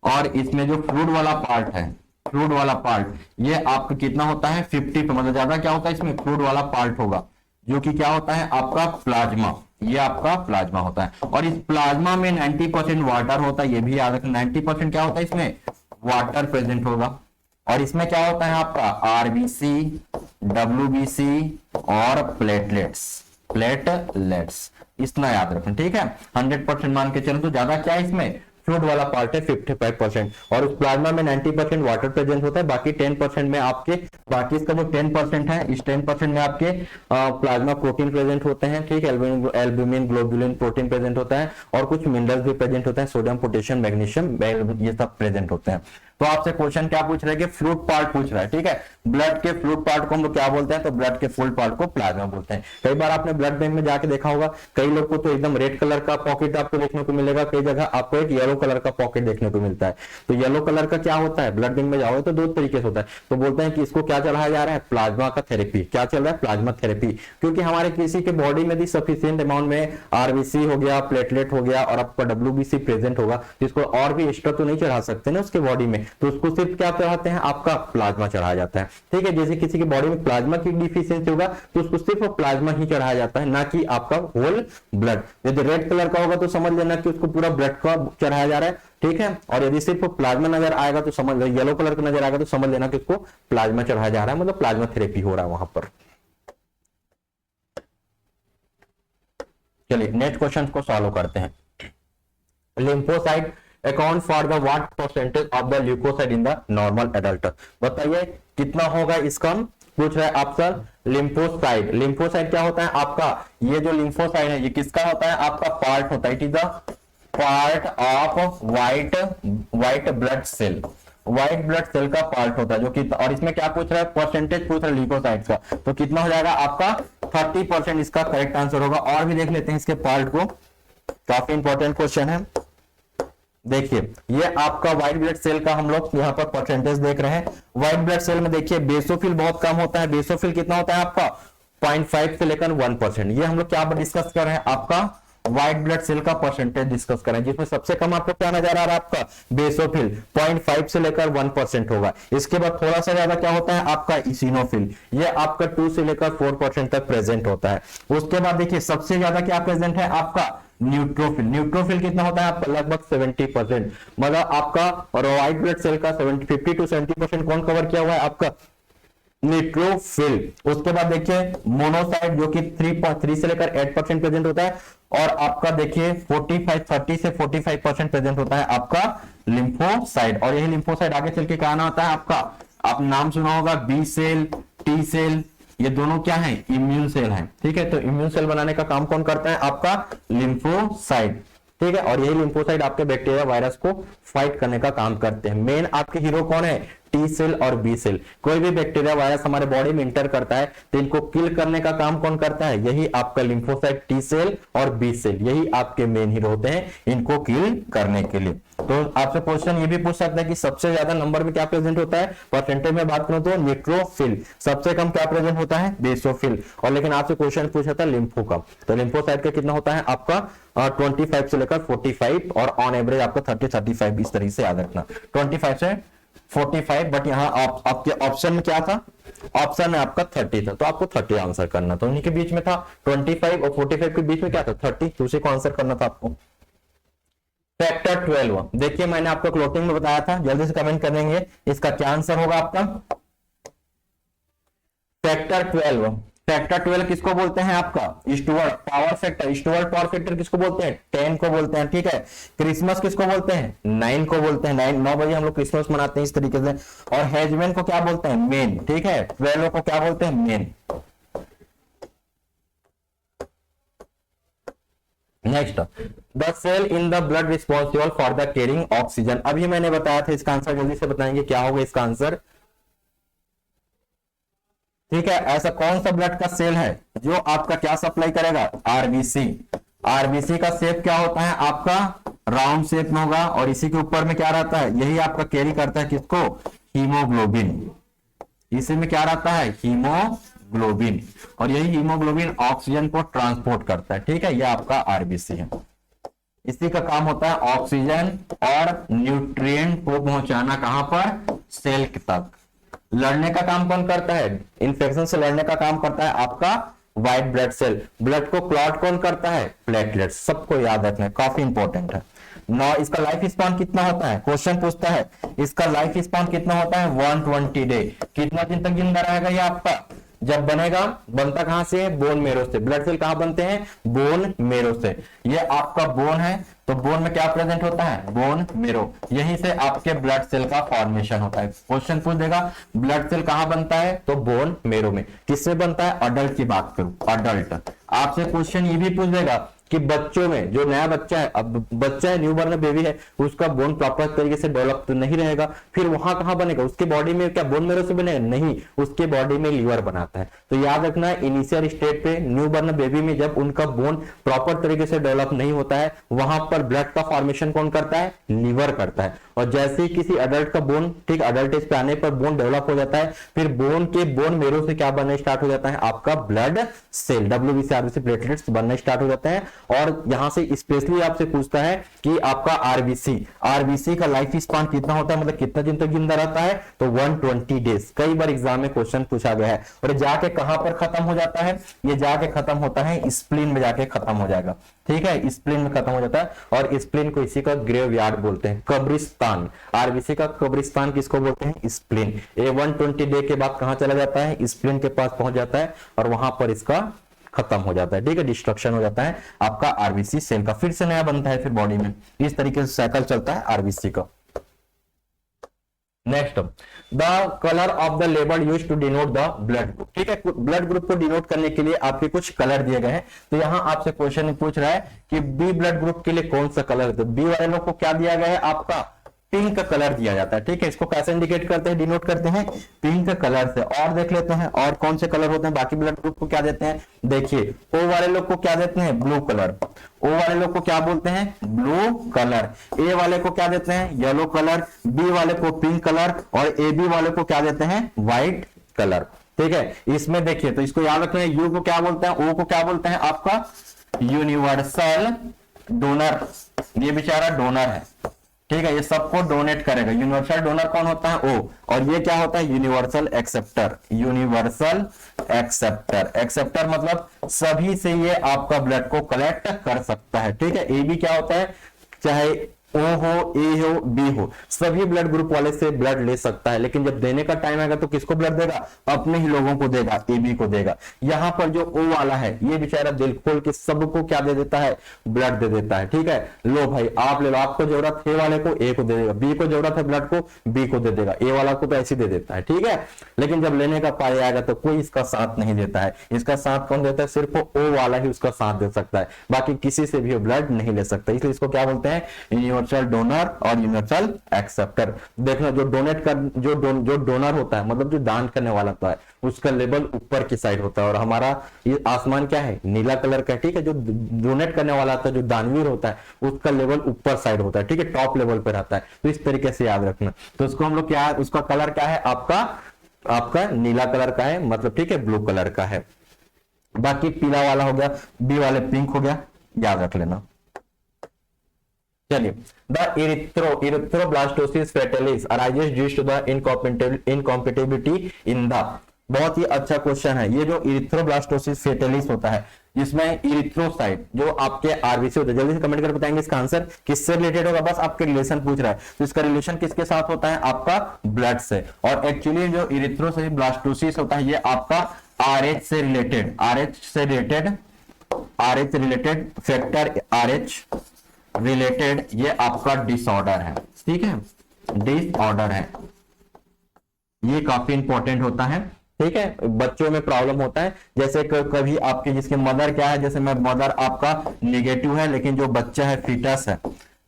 [SPEAKER 1] और इसमें जो फ्लूइड वाला पार्ट है, फ्लूइड वाला पार्ट, ये आपका कितना होता है 50, मतलब ज्यादा क्या होता है इसमें फ्लूइड वाला पार्ट होगा, जो कि क्या होता है आपका प्लाज्मा, ये आपका प्लाज्मा होता है। और इस प्लाज्मा में 90% वाटर होता है, ये भी याद रखना, 90% क्या होता है इसमें वाटर प्रेजेंट होगा। और इसमें क्या होता है आपका आरबीसी, डब्ल्यूबीसी और प्लेटलेट्स, इतना याद रखना, ठीक है। 100% मान के चलो तो ज्यादा क्या है इसमें फ्लूइड वाला पार्ट है 55%, और उस प्लाज्मा में 90% वाटर प्रेजेंट होता है, बाकी 10% में आपके, बाकी इसका जो 10% है, इस 10% में आपके प्लाज्मा प्रोटीन प्रेजेंट होते हैं, ठीक है, एल्ब्यूमिन, ग्लोबुलिन प्रोटीन प्रेजेंट होता है, और कुछ मिनरल्स भी प्रेजेंट होते हैं, सोडियम, पोटेशियम, मैग्नीशियम, ये सब प्रेजेंट होते हैं। तो आपसे क्वेश्चन क्या पूछ रहे हैं कि फ्लूइड पार्ट पूछ रहा है, ठीक है। ब्लड के फ्लूइड पार्ट को हम लोग क्या बोलते हैं, तो ब्लड के फ्लूइड पार्ट को प्लाज्मा बोलते हैं। कई बार आपने ब्लड बैंक में जाके देखा होगा, कई लोग को तो एकदम रेड कलर का पॉकेट आपको देखने को मिलेगा, कई जगह आपको एक येलो कलर का पॉकेट देखने को मिलता है। तो येलो कलर का क्या होता है, ब्लड बैंक में जाओगे तो 2 तरीके से होता है, तो बोलते हैं कि इसको क्या चढ़ाया जा रहा है, प्लाज्मा का थेरेपी। क्या चल रहा है, प्लाज्मा थेरेपी, क्योंकि हमारे किसी के बॉडी में भी सफिशिएंट अमाउंट में आरबीसी हो गया, प्लेटलेट हो गया, और आपका डब्ल्यूबीसी प्रेजेंट होगा, जिसको और भी एक्स्ट्रा तो नहीं चढ़ा सकते ना उसके बॉडी में, तो उसको सिर्फ क्या चढ़ाते हैं, आपका प्लाज्मा चढ़ाया जाता है, ठीक है। जैसे किसी की बॉडी में प्लाज्मा की डिफिशियंसी होगा तो उसको सिर्फ प्लाज्मा ही चढ़ाया जाता है, ना कि आपका होल ब्लड। यदि रेड कलर का होगा तो समझ लेना कि उसको पूरा ब्लड का चढ़ाया जा रहा है, ठीक है। और यदि सिर्फ प्लाज्मा नजर आएगा तो समझ, येलो कलर का नजर आएगा तो समझ लेना कि उसको प्लाज्मा चढ़ाया जा रहा है, मतलब प्लाज्मा थेरेपी हो रहा है वहां पर। चलिए नेक्स्ट क्वेश्चन को सॉल्व करते हैं। Lymphocyte account for the what percentage of the leucocyte in the normal adult, बताइए कितना होगा इसका, पूछ रहा है आपका। लिम्फोसाइट, लिम्फोसाइट क्या होता है आपका, ये जो लिम्फोसाइट है ये किसका होता है, आपका पार्ट होता है, it is the part of white blood cell, white blood cell का पार्ट होता है, जो कि, और इसमें क्या पूछ रहा है, परसेंटेज पूछ रहा है ल्यूकोसाइट्स का, तो कितना हो जाएगा आपका 30% इसका करेक्ट आंसर होगा। और भी देख लेते हैं इसके पार्ट को, काफी इंपॉर्टेंट क्वेश्चन है। देखिए ये आपका व्हाइट ब्लड सेल का हम लोग यहाँ पर परसेंटेज देख रहे हैं। व्हाइट ब्लड सेल में देखिए बेसोफिल बहुत कम होता है, बेसोफिल कितना होता है आपका 0.5 से लेकर 1%। ये हम लोग क्या डिस्कस कर रहे हैं, आपका व्हाइट ब्लड सेल का परसेंटेज डिस्कस करें, जिसमें सबसे कम आपको क्या नजर आ रहा है, आपका बेसोफिल 0.5 से लेकर 1% होगा। इसके बाद थोड़ा सा ज्यादा क्या होता है आपका इसिनोफिल, ये आपका 2 से लेकर 4% तक प्रेजेंट होता है। उसके बाद देखिए सबसे ज्यादा क्या प्रेजेंट है आपका न्यूट्रोफिल, न्यूट्रोफिल कितना होता है आपका लगभग 70%, मतलब आपका व्हाइट ब्लड सेल का 50 to 70% कौन कवर किया हुआ है, आपका न्यूट्रोफिल। उसके बाद देखिए मोनोसाइट जो कि 3 से लेकर 8% प्रेजेंट होता है, और आपका देखिए 30 से 45% प्रेजेंट होता है आपका लिम्फोसाइट। और यही लिम्फोसाइट आगे चल के क्या आना होता है आपका, आप नाम सुना होगा बी सेल, टी सेल, ये दोनों क्या है, इम्यून सेल है, ठीक है। तो इम्यून सेल बनाने का काम कौन करता है, आपका लिम्फोसाइट, ठीक है। और यही लिम्फोसाइट आपके बैक्टीरिया वायरस को फाइट करने का काम करते हैं। मेन आपके हीरो कौन है, टी सेल और बी सेल। कोई भी बैक्टीरिया वायरस हमारे बॉडी में इंटर करता है तो इनको किल करने का काम कौन करता है, यही आपका लिम्फोसाइट, टी सेल और बी सेल, यही आपके मेन हीरो होते हैं इनको किल करने के लिए। तो आपसे क्वेश्चन ये भी पूछ सकता है कि सबसे ज्यादा नंबर में क्या प्रेजेंट होता है, परसेंटेज में बात करूं तो न्यूट्रोफिल, सबसे कम क्या प्रेजेंट होता है, बेसोफिल। और लेकिन आपसे क्वेश्चन पूछा था लिम्फो का, तो लिम्फोसाइट का कितना होता है आपका 25 से लेकर 45, और ऑन एवरेज आपका 30-35, इस तरीके से याद रखना, 25 से 45। बट यहाँ आपके ऑप्शन में क्या था, ऑप्शन में आपका 30 था, तो आपको 30 आंसर करना था। उन्हीं के बीच में था 25 और 45 के बीच में क्या था 30, तो उसी को आंसर करना था आपको। फैक्टर 12, देखिए मैंने आपको क्लोटिंग में बताया था, जल्दी से कमेंट करेंगे इसका क्या आंसर होगा आपका। फैक्टर 12 फैक्टर 12 किसको बोलते हैं आपका Stuart power factor, Stuart power factor किसको बोलते हैं 10 को बोलते हैं, ठीक है। क्रिसमस किसको बोलते हैं 9 को बोलते हैं, 9 बजे हम लोग क्रिसमस मनाते हैं इस तरीके से। और हेजमैन को क्या बोलते हैं मेन, ठीक है। 12 को क्या बोलते हैं मेन। Next, the cell in the blood responsible for the carrying oxygen. अभी मैंने बताया था इसका आंसर, जल्दी से बताएंगे क्या होगा इसका आंसर, ठीक है। ऐसा कौन सा ब्लड का सेल है जो आपका क्या सप्लाई करेगा आरबीसी। आरबीसी का शेप क्या होता है आपका राउंड शेप में होगा, और इसी के ऊपर में क्या रहता है, यही आपका कैरी करता है किसको हीमोग्लोबिन। इसी में क्या रहता है हीमोग्लोबिन, और यही हीमोग्लोबिन ऑक्सीजन को ट्रांसपोर्ट करता है, ठीक है। यह आपका आरबीसी है। इसी का काम होता है ऑक्सीजन और न्यूट्रिएंट को पहुंचाना कहां पर सेल तक। लड़ने का काम कौन करता है, इन्फेक्शन से लड़ने का काम करता है आपका व्हाइट ब्लड सेल। ब्लड को क्लॉट कौन करता है प्लेटलेट्स। सबको याद रखना है, काफी इंपॉर्टेंट है। नौ, इसका लाइफ स्पान कितना होता है, क्वेश्चन पूछता है इसका लाइफ स्पान कितना होता है 120 डे। कितना दिन तक जिंदा रहेगा ये आपका, जब बनेगा, बनता कहां से बोन मेरो से। ब्लड सेल कहां बनते हैं बोन मेरो से। ये आपका बोन है, तो बोन में क्या प्रेजेंट होता है बोन मेरो, यहीं से आपके ब्लड सेल का फॉर्मेशन होता है। क्वेश्चन पूछ देगा ब्लड सेल कहां बनता है, तो बोन मेरो में। किससे बनता है, अडल्ट की बात करूं, अडल्ट। आपसे क्वेश्चन ये भी पूछ देगा कि बच्चों में जो नया बच्चा है, अब बच्चा है न्यू बॉर्न बेबी है, उसका बोन प्रॉपर तरीके से डेवलप तो नहीं रहेगा, फिर वहां कहां बनेगा, उसके बॉडी में क्या बोन मेरो से बनेगा, नहीं, उसके बॉडी में लीवर बनाता है। तो याद रखना इनिशियल स्टेज पे न्यू बॉर्न बेबी में जब उनका बोन प्रॉपर तरीके से डेवलप नहीं होता है, वहां पर ब्लड का फॉर्मेशन कौन करता है लीवर करता है। और जैसे ही किसी अडल्ट का बोन, ठीक, अडल्ट एज पे आने पर बोन डेवलप हो जाता है, फिर बोन के बोन मेरो से क्या बनना स्टार्ट हो जाता है आपका blood cell, WBC RBC platelets बनना स्टार्ट हो जाता है। और यहां से स्पेशली आपसे पूछता है कि आपका आरबीसी, आरबीसी का लाइफ स्पान कितना होता है, मतलब कितना दिन तक जिंदा रहता है, तो 120 डेज। कई बार एग्जाम में क्वेश्चन पूछा गया है। और जाके कहां पर खत्म हो जाता है, ये जाके खत्म होता है स्प्लीन में, जाके खत्म हो जाएगा, ठीक है, स्प्लीन में खत्म हो जाता है। और स्प्लीन को इसी का ग्रेव यार्ड बोलते हैं, कब्रिस्तान। आरबीसी का कब्रिस्तान किसको बोलते हैं स्प्लीन। ये 120 डे के बाद कहां चला जाता है स्प्लीन के पास पहुंच जाता है, और वहां पर इसका खत्म हो जाता है, ठीक है, डिस्ट्रक्शन हो जाता है आपका आरबीसी सेल का, फिर से नया बनता है फिर बॉडी में। इस तरीके से साइकिल चलता है आरबीसी का। Next, the colour of the label use to denote the blood group, ठीक है। ब्लड ग्रुप को डिनोट करने के लिए आपके कुछ कलर दिए गए हैं। तो यहां आपसे क्वेश्चन पूछ रहा है कि बी ब्लड ग्रुप के लिए कौन सा कलर है, तो बी वाले लोग को क्या दिया गया है आपका पिंक कलर दिया जाता है, ठीक है। इसको कैसे इंडिकेट करते हैं, डिनोट करते हैं पिंक कलर से। और देख लेते हैं और कौन से कलर होते हैं बाकी ब्लड ग्रुप को क्या देते हैं, देखिए ओ वाले लोग को क्या देते हैं ब्लू कलर, ओ वाले लोग को क्या बोलते हैं ब्लू कलर, ए वाले को क्या देते हैं येलो कलर, बी वाले को पिंक कलर, और ए बी वाले को क्या देते हैं व्हाइट कलर, ठीक है। इसमें देखिए, तो इसको याद रखना है, यू को क्या बोलते हैं, ओ को क्या बोलते हैं आपका यूनिवर्सल डोनर। ये बेचारा डोनर है, ठीक है, ये सबको डोनेट करेगा। यूनिवर्सल डोनर कौन होता है ओ, और ये क्या होता है universal acceptor. Universal acceptor, acceptor मतलब सभी से ये आपका ब्लड को कलेक्ट कर सकता है, ठीक है। ए बी क्या होता है, चाहे ओ हो ए हो बी हो, सभी ब्लड ग्रुप वाले से ब्लड ले सकता है, लेकिन जब देने का टाइम आएगा तो किसको ब्लड देगा, अपने ही लोगों को देगा, ए बी को देगा। यहां पर जो ओ वाला है ये बेचारा दिल खोल के सबको क्या दे देता है ब्लड दे देता है, ठीक है। लो भाई आप ले लो, आपको जरूरत है वाले को ए को दे देगा, बी को जरूरत है ब्लड को बी को दे देगा, ए वाला को तो ऐसे दे देता है, ठीक है। लेकिन जब लेने का पारी आएगा तो कोई इसका साथ नहीं देता है। इसका साथ कौन देता है, सिर्फ ओ वाला ही उसका साथ दे सकता है, बाकी किसी से भी ब्लड नहीं ले सकता। इसलिए इसको क्या बोलते हैं यूनिवर्सल डोनर और यूनिवर्सल एक्सेप्टर। देखना जो डोनेट कर जो डोनर होता है, मतलब जो दान करने वाला होता है, उसका लेवल ऊपर की साइड होता है, और हमारा ये आसमान क्या है नीला कलर का, ठीक है। जो डोनेट करने वाला होता है, जो दानवीर होता है, उसका लेवल ऊपर साइड होता है, ठीक है, टॉप लेवल पे रहता है। तो इस तरीके से याद रखना। तो उसको हम लोग क्या, उसका कलर क्या है आपका नीला कलर का है, मतलब ठीक है ब्लू कलर का है। बाकी पीला वाला हो गया, बी वाले पिंक हो गया, याद रख लेना। चलिए, the erythroblastosis fetalis arises due to the incompatibility in the, बहुत ही अच्छा क्वेश्चन है। ये जो इरिथ्रोब्लास्टोसिस फेटालिस होता है, जिसमें इरिथ्रोसाइट जो आपके आरबीसी होते हैं, जल्दी से कमेंट कर बताएंगे इसका आंसर किससे रिलेटेड होगा। बस आपके रिलेशन पूछ रहा है, तो इसका रिलेशन किसके साथ होता है आपका ब्लड से। और एक्चुअली जो इरिथ्रोब्लास्टोसिस होता है ये आपका RH से related, RH related factor, RH related, ये आपका डिसऑर्डर है, ठीक है, डिसऑर्डर है, ये काफी इंपॉर्टेंट होता है, ठीक है। बच्चों में प्रॉब्लम होता है, जैसे कभी आपके जिसके मदर क्या है, जैसे मैं मदर आपका नेगेटिव है, लेकिन जो बच्चा है फीटस है,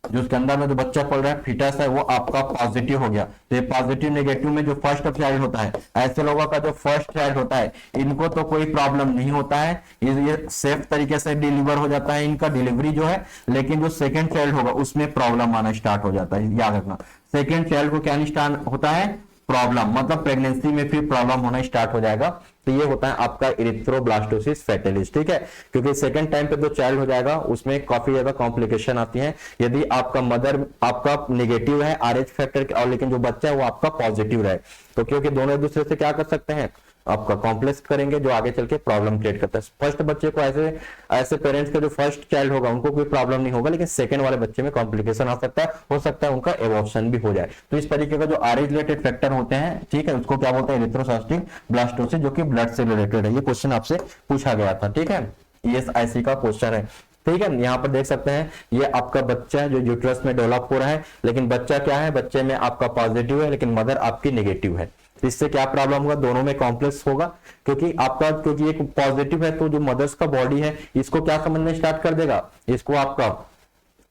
[SPEAKER 1] जो उसके अंदर में जो बच्चा पल रहा है फीटस है, वो आपका पॉजिटिव हो गया। तो ये पॉजिटिव नेगेटिव में जो फर्स्ट चाइल्ड होता है, ऐसे लोगों का जो फर्स्ट चाइल्ड होता है, इनको तो कोई प्रॉब्लम नहीं होता है, ये सेफ तरीके से डिलीवर हो जाता है इनका डिलीवरी जो है। लेकिन जो सेकंड चाइल्ड होगा उसमें प्रॉब्लम आना स्टार्ट हो जाता है, याद रखना। सेकंड चाइल्ड को क्या नहीं स्टार्ट होता है, प्रॉब्लम, मतलब प्रेगनेंसी में फिर प्रॉब्लम होना स्टार्ट हो जाएगा। तो ये होता है आपका इरिथ्रोब्लास्टोसिस फैटालिस, ठीक है, क्योंकि सेकंड टाइम पे जो चाइल्ड हो जाएगा उसमें काफी ज्यादा कॉम्प्लिकेशन आती है। यदि आपका मदर आपका नेगेटिव है RH फैक्टर और लेकिन जो बच्चा है वो आपका पॉजिटिव रहे, तो क्योंकि दोनों एक दूसरे से क्या कर सकते हैं, आपका कॉम्प्लेक्स करेंगे, जो आगे चल के प्रॉब्लम क्रिएट करता है। फर्स्ट बच्चे को ऐसे पेरेंट्स का जो फर्स्ट चाइल्ड होगा उनको कोई प्रॉब्लम नहीं होगा, लेकिन सेकंड वाले बच्चे में कॉम्प्लिकेशन आ सकता है, हो सकता है उनका एबॉर्शन भी हो जाए। तो इस तरीके का जो RH रिलेटेड फैक्टर होते हैं, ठीक है, उसको क्या बोलते हैं, इरिथ्रोसाइटिक ब्लास्टोसिस, जो कि ब्लड से रिलेटेड है। ये क्वेश्चन आपसे पूछा गया था, ठीक है, ESIC का क्वेश्चन है, ठीक है। यहाँ पर देख सकते हैं ये आपका बच्चा है जो यूट्रस में डेवलप हो रहा है, लेकिन बच्चा क्या है, बच्चे में आपका पॉजिटिव है लेकिन मदर आपकी नेगेटिव है। इससे क्या प्रॉब्लम होगा, दोनों में कॉम्प्लेक्स होगा, क्योंकि एक पॉजिटिव है तो जो मदर्स का बॉडी है इसको क्या समझने स्टार्ट कर देगा, इसको आपका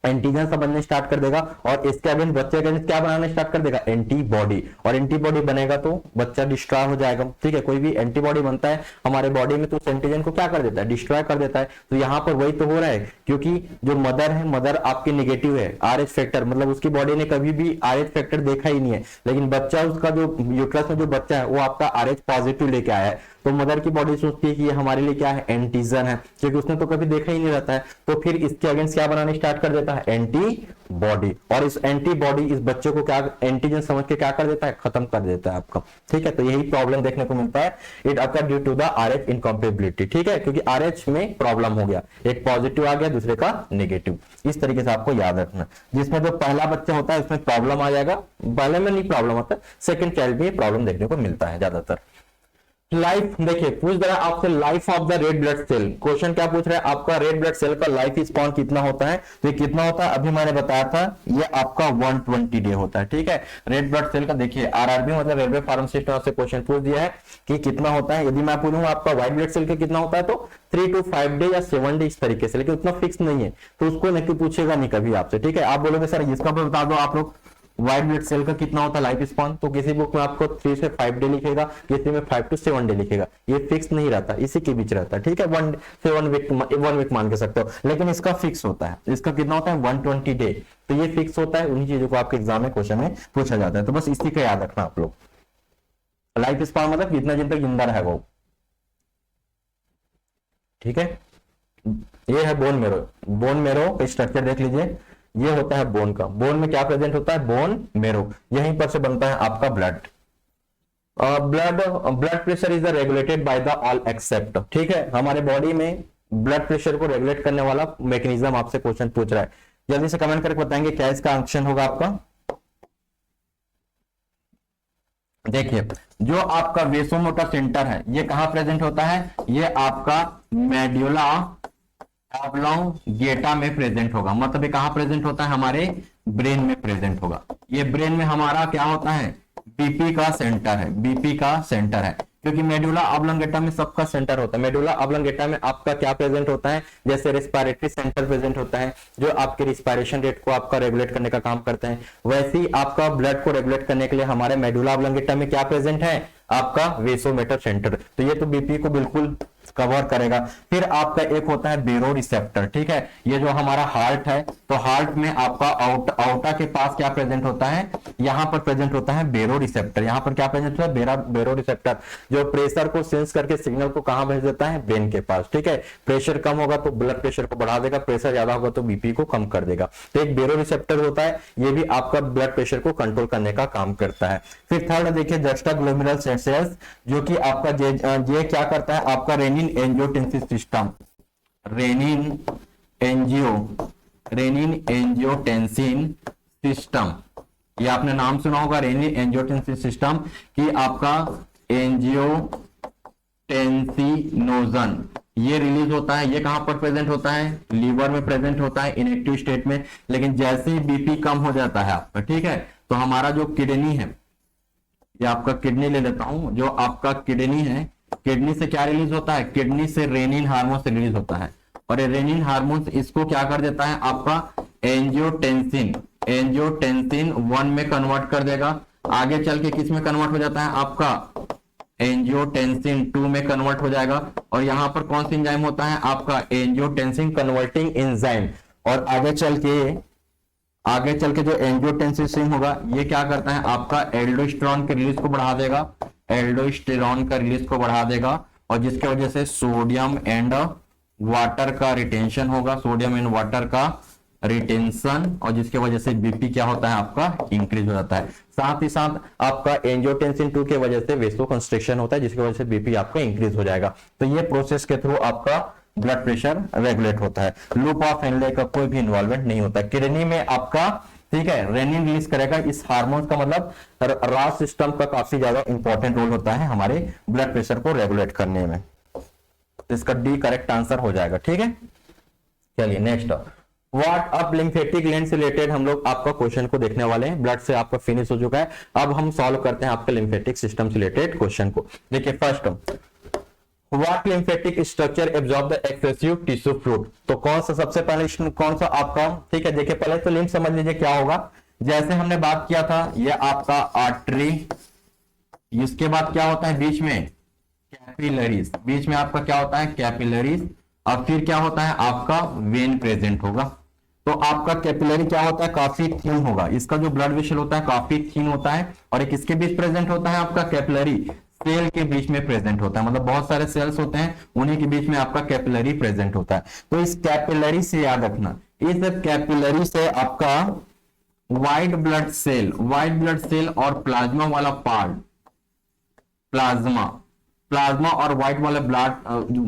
[SPEAKER 1] एंटीजन समझने स्टार्ट कर देगा, और इसके अगेंस्ट बच्चे अगेंस्ट क्या बनाने स्टार्ट कर देगा, एंटीबॉडी, और एंटीबॉडी बनेगा तो बच्चा डिस्ट्रॉय हो जाएगा, ठीक है। कोई भी एंटीबॉडी बनता है हमारे बॉडी में तो उस एंटीजन को क्या कर देता है, डिस्ट्रॉय कर देता है। तो यहाँ पर वही तो हो रहा है, क्योंकि जो मदर है, मदर आपकी नेगेटिव है, RH फैक्टर, मतलब उसकी बॉडी ने कभी भी RH फैक्टर देखा ही नहीं है, लेकिन बच्चा उसका जो यूट्रस में जो बच्चा है वो आपका RH पॉजिटिव लेके आया है। तो मदर की बॉडी सोचती है कि ये हमारे लिए क्या है, एंटीजन है, क्योंकि उसने तो कभी देखा ही नहीं रहता है। तो फिर इसके अगेंस्ट क्या बनाने स्टार्ट कर देता है, एंटीबॉडी, और इस एंटीबॉडी इस बच्चे को क्या एंटीजन समझ के क्या कर देता है, खत्म कर देता है आपका, ठीक है। तो यही प्रॉब्लम देखने को मिलता है, it occur due to the RH incompatibility, ठीक है, क्योंकि RH में प्रॉब्लम हो गया, एक पॉजिटिव आ गया दूसरे का नेगेटिव। इस तरीके से आपको याद रखना, जिसमें जो पहला बच्चा होता है उसमें प्रॉब्लम आ जाएगा, पहले में नहीं प्रॉब्लम आता, सेकंड चाइल्ड में प्रॉब्लम देखने को मिलता है ज्यादातर। लाइफ देखिए, पूछ रहा है आपसे life of the red blood cell, question क्या पूछ रहा है, आपका रेड ब्लड सेल का लाइफ स्पॉन कितना होता है, तो ये कितना होता है, अभी मैंने बताया था, ये आपका 120 डे होता है, ठीक है। रेड ब्लड सेल का देखिए RRB मतलब रेलवे फार्मासिस्ट से क्वेश्चन पूछ दिया है कि कितना होता है। यदि मैं पूछूंगा आपका व्हाइट ब्लड सेल का कितना होता है, तो 3 to 5 डे या 7 डे इस तरीके से, लेकिन उतना फिक्स नहीं है, तो उसको नहीं पूछेगा नहीं कभी आपसे, ठीक है। आप बोलोगे सर इसका बता दो आप लोग, व्हाइट ब्लड सेल का कितना होता है लाइफ स्पॉन, तो किसी बुक में आपको 3 से 5 डे लिखेगा, किसी में 5 to 7 डे लिखेगा, ये फिक्स नहीं रहता, इसी के बीच रहता है, ठीक है। 1 से 1 वीक मान के सकते हो, लेकिन इसका फिक्स होता है, इसका कितना होता है 120 डे, तो ये फिक्स होता है। उन्हीं चीजों को आपके एग्जाम में क्वेश्चन में पूछा जाता है, तो बस इसी का याद रखना आप लोग। लाइफ स्पॉन मतलब कितना दिन तक जिंदा रहेगा वो, ठीक है। ये है बोन मेरो, बोन मेरो का स्ट्रक्चर देख लीजिए, ये होता है बोन का, बोन में क्या प्रेजेंट होता है, बोन मेरो, यहीं पर से बनता है आपका blood. Blood pressure is regulated by the all except, ठीक है। हमारे बॉडी में ब्लड प्रेशर को रेगुलेट करने वाला मैकेनिज्म आपसे क्वेश्चन पूछ रहा है, जल्दी से कमेंट करके बताएंगे क्या इसका ऑप्शन होगा आपका। देखिए, जो आपका वेसोमोटर सेंटर है ये कहां प्रेजेंट होता है, ये आपका मेड्यूला ऑब्लोंगेटा में प्रेजेंट होगा, मतलब ये कहां प्रेजेंट होता है, हमारे ब्रेन में प्रेजेंट होगा। ये ब्रेन में हमारा क्या होता है, BP का सेंटर है, BP का सेंटर है, क्योंकि मेडुला ऑब्लोंगेटा में सबका सेंटर होता है। मेडुला ऑब्लोंगेटा में आपका क्या प्रेजेंट होता है, जैसे रेस्पिरेटरी सेंटर प्रेजेंट होता है, जो आपके रिस्पायरेशन रेट को आपका रेगुलेट करने का काम करते हैं, वैसे ही आपका ब्लड को रेगुलेट करने के लिए हमारे मेडुला ऑब्लोंगेटा में क्या प्रेजेंट है, आपका वेसोमीटर सेंटर, तो ये तो BP को बिल्कुल कवर करेगा। फिर आपका एक होता है बेरो रिसेप्टर, ठीक है, ये जो हमारा हार्ट है, तो हार्ट में आपका आउटा के पास क्या प्रेजेंट होता है, यहां पर प्रेजेंट होता है बेरो रिसेप्टर, यहां पर क्या प्रेजेंट होता है, बेरो रिसेप्टर, जो प्रेशर को सेंस करके सिग्नल को कहां भेज देता है, ब्रेन के पास, ठीक है। प्रेशर कम होगा तो ब्लड प्रेशर को बढ़ा देगा, प्रेशर ज्यादा होगा तो BP को कम कर देगा। तो एक बेरो रिसेप्टर होता है, ये भी आपका ब्लड प्रेशर को कंट्रोल करने का काम करता है। फिर थर्ड देखिए जस्टाग्लोमेरुलर सेल्स, जो कि आपका ये क्या करता है, आपका renin angiotensin system, renin angiotensin system, ये आपने नाम सुना होगा रेनिन एंजियोटेंसिन सिस्टम, कि आपका एंजियोटेंसिनोजन ये रिलीज होता है। ये कहां पर प्रेजेंट होता है? लीवर में प्रेजेंट होता है इनएक्टिव स्टेट में। लेकिन जैसे ही बीपी कम हो जाता है आपका, ठीक है, तो हमारा जो किडनी है, ये आपका किडनी ले लेता हूं, जो आपका किडनी है, किडनी से क्या रिलीज होता है? किडनी से रेनिन हार्मोन से रिलीज होता है। और ये रेनिन हार्मोन इसको क्या कर देता है? आपका एंजियोटेंसिन 1 में कन्वर्ट कर देगा। आगे चल के किस में कन्वर्ट हो जाता है? आपका एंजियोटेंसिन 2 में कन्वर्ट हो जाएगा। और यहां पर कौन सा एंजाइम होता है? आपका एंजियोटेंसिन कन्वर्टिंग एंजाइम। और आगे चल के जो एंजियोटेंसिन होगा, ये क्या करता है? आपका एल्डोस्टेरॉन के रिलीज को बढ़ा देगा, एल्डोस्टेरॉन का रिलीज को बढ़ा देगा। और जिसकी वजह से सोडियम एंड वाटर का रिटेंशन होगा, सोडियम एंड वाटर का रिटेंशन, और जिसके वजह से बीपी क्या होता है? आपका इंक्रीज हो जाता है। साथ ही साथ आपका एंजियोटेंसिन 2 के वजह से वेसोकंस्ट्रिक्शन होता है, जिसकी वजह से बीपी आपका इंक्रीज हो जाएगा। तो ये प्रोसेस के थ्रू आपका ब्लड प्रेशर रेगुलेट होता है। लूप ऑफ हेनले का कोई भी इन्वॉल्वमेंट नहीं होता। किडनी में आपका, ठीक है, रेनिन रिलीज करेगा। इस हार्मोन का मतलब रास सिस्टम का काफी ज्यादा इंपॉर्टेंट रोल होता है हमारे ब्लड प्रेशर को रेगुलेट करने में। इसका डी करेक्ट आंसर हो जाएगा, ठीक है। चलिए next, what up lymphatic gland से रिलेटेड हम लोग आपका क्वेश्चन को देखने वाले हैं। ब्लड से आपका फिनिश हो चुका है, अब हम सॉल्व करते हैं आपके लिम्फेटिक सिस्टम से रिलेटेड क्वेश्चन को। देखिए first, what lymphatic structure absorb the excessive tissue fluid. तो कौन सा सबसे पहले कौन सा आपका, ठीक है, देखिए पहले तो लिम्फ समझ लीजिए क्या होगा। जैसे हमने बात किया था, ये आपका आर्टरी, इसके बाद क्या होता है? बीच में कैपिलरीज, बीच में आपका क्या होता है? कैपिलरीज। और फिर क्या होता है? आपका वेन प्रेजेंट होगा। तो आपका कैपिलरी क्या होता है? काफी थिन होगा। इसका जो ब्लड वेसल होता है काफी थिन होता है। और एक किसके बीच प्रेजेंट होता है? आपका कैपिलरी सेल के बीच में प्रेजेंट होता है। मतलब बहुत सारे सेल्स होते हैं, उन्हीं के बीच में आपका कैपिलरी प्रेजेंट होता है। तो इस कैपिलरी से याद रखना, इस कैपिलरी से आपका व्हाइट ब्लड सेल और प्लाज्मा वाला पार्ट, प्लाज्मा और व्हाइट वाला ब्लड,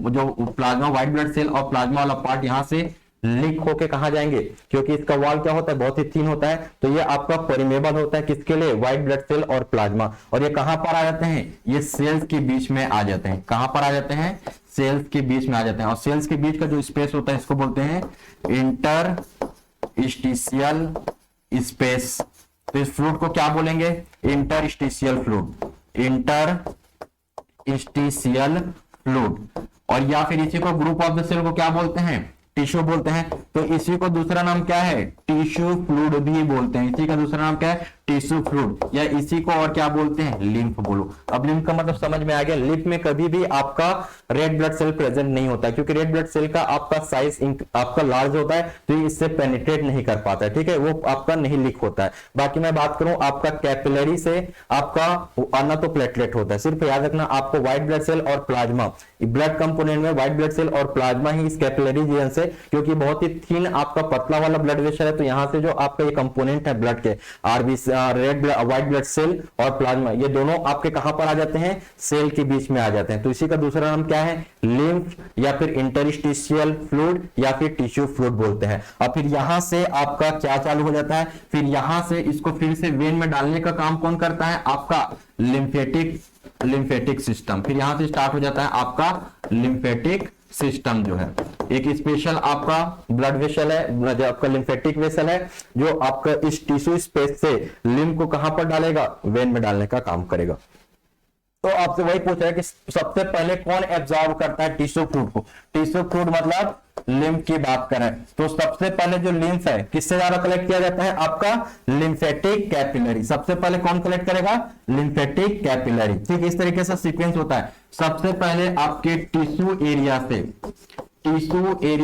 [SPEAKER 1] जो प्लाज्मा व्हाइट ब्लड सेल और प्लाज्मा वाला पार्ट यहां से लीक होके कहा जाएंगे, क्योंकि इसका वॉल क्या होता है? बहुत ही थिन होता है। तो ये आपका परमेबल होता है किसके लिए? व्हाइट ब्लड सेल और प्लाज्मा। और ये कहां पर आ जाते हैं? ये सेल्स के बीच में आ जाते हैं। कहां पर आ जाते हैं? सेल्स के बीच में आ जाते हैं। और सेल्स के बीच का जो स्पेस होता है, इसको बोलते हैं इंटरस्टिशियल स्पेस। तो इस फ्लूइड को क्या बोलेंगे? Interstitial fluid, interstitial fluid. और या फिर इसी को ग्रुप ऑफ द सेल को क्या बोलते हैं? टिश्यू बोलते हैं। तो इसी को दूसरा नाम क्या है? टिश्यू फ्लूइड भी बोलते हैं। इसी का दूसरा नाम क्या है? Tissue fluid. या इसी को और क्या बोलते हैं? लिम्फ बोलो। अब लिम्फ का मतलब समझ में आ गया। लिम्फ में कभी भी आपका रेड ब्लड सेल प्रेजेंट नहीं होता है, क्योंकि रेड ब्लड सेल का आपका साइज आपका लार्ज होता है, तो ये इससे पेनिट्रेट नहीं कर पाता है, ठीक है, वो आपका नहीं लीक होता है। बाकी मैं बात करूं आपका कैपिलरी से आपका आना तो प्लेटलेट होता है। सिर्फ याद रखना आपको व्हाइट ब्लड सेल और प्लाज्मा, ब्लड कंपोनेंट में व्हाइट ब्लड सेल और प्लाज्मा ही इस कैपिलरी रीजन से, क्योंकि बहुत ही थिन आपका पतला वाला ब्लड वेसल है, तो यहां से जो आपका ये कंपोनेंट है ब्लड के, RBC, red white blood cell और प्लाज्मा, ये दोनों आपके कहां पर आ जाते हैं? सेल के बीच में आ जाते हैं। तो इसी का दूसरा नाम क्या है? लिम्फ, या फिर इंटरस्टिशियल फ्लूइड, या फिर टिश्यू फ्लूइड बोलते हैं। और फिर यहां से आपका क्या चालू हो जाता है? फिर यहां से इसको फिर से वेन में डालने का काम कौन करता है? आपका लिम्फेटिक सिस्टम। फिर यहां से स्टार्ट हो जाता है आपका लिम्फेटिक सिस्टम, जो है एक स्पेशल आपका ब्लड वेसल है, जो आपका लिम्फेटिक वेसल है, जो आपका इस टिश्यू स्पेस से लिम्फ को कहां पर डालेगा? वेन में डालने का काम करेगा। तो आपसे वही पूछ रहा है कि सबसे पहले कौन एब्जॉर्ब करता है टिश्यू फ्लूइड को? टिश्यू फ्लूइड मतलब लिम्फ की बात करें तो सबसे पहले जो लिम्फ है किससे ज्यादा कलेक्ट किया जाता है? आपका लिम्फेटिक कैपिलरी। सबसे पहले कौन कलेक्ट करेगा? Lymphatic capillary. ठीक, इस तरीके से सीक्वेंस होता है। सबसे पहले आपके टिश्यू एरिया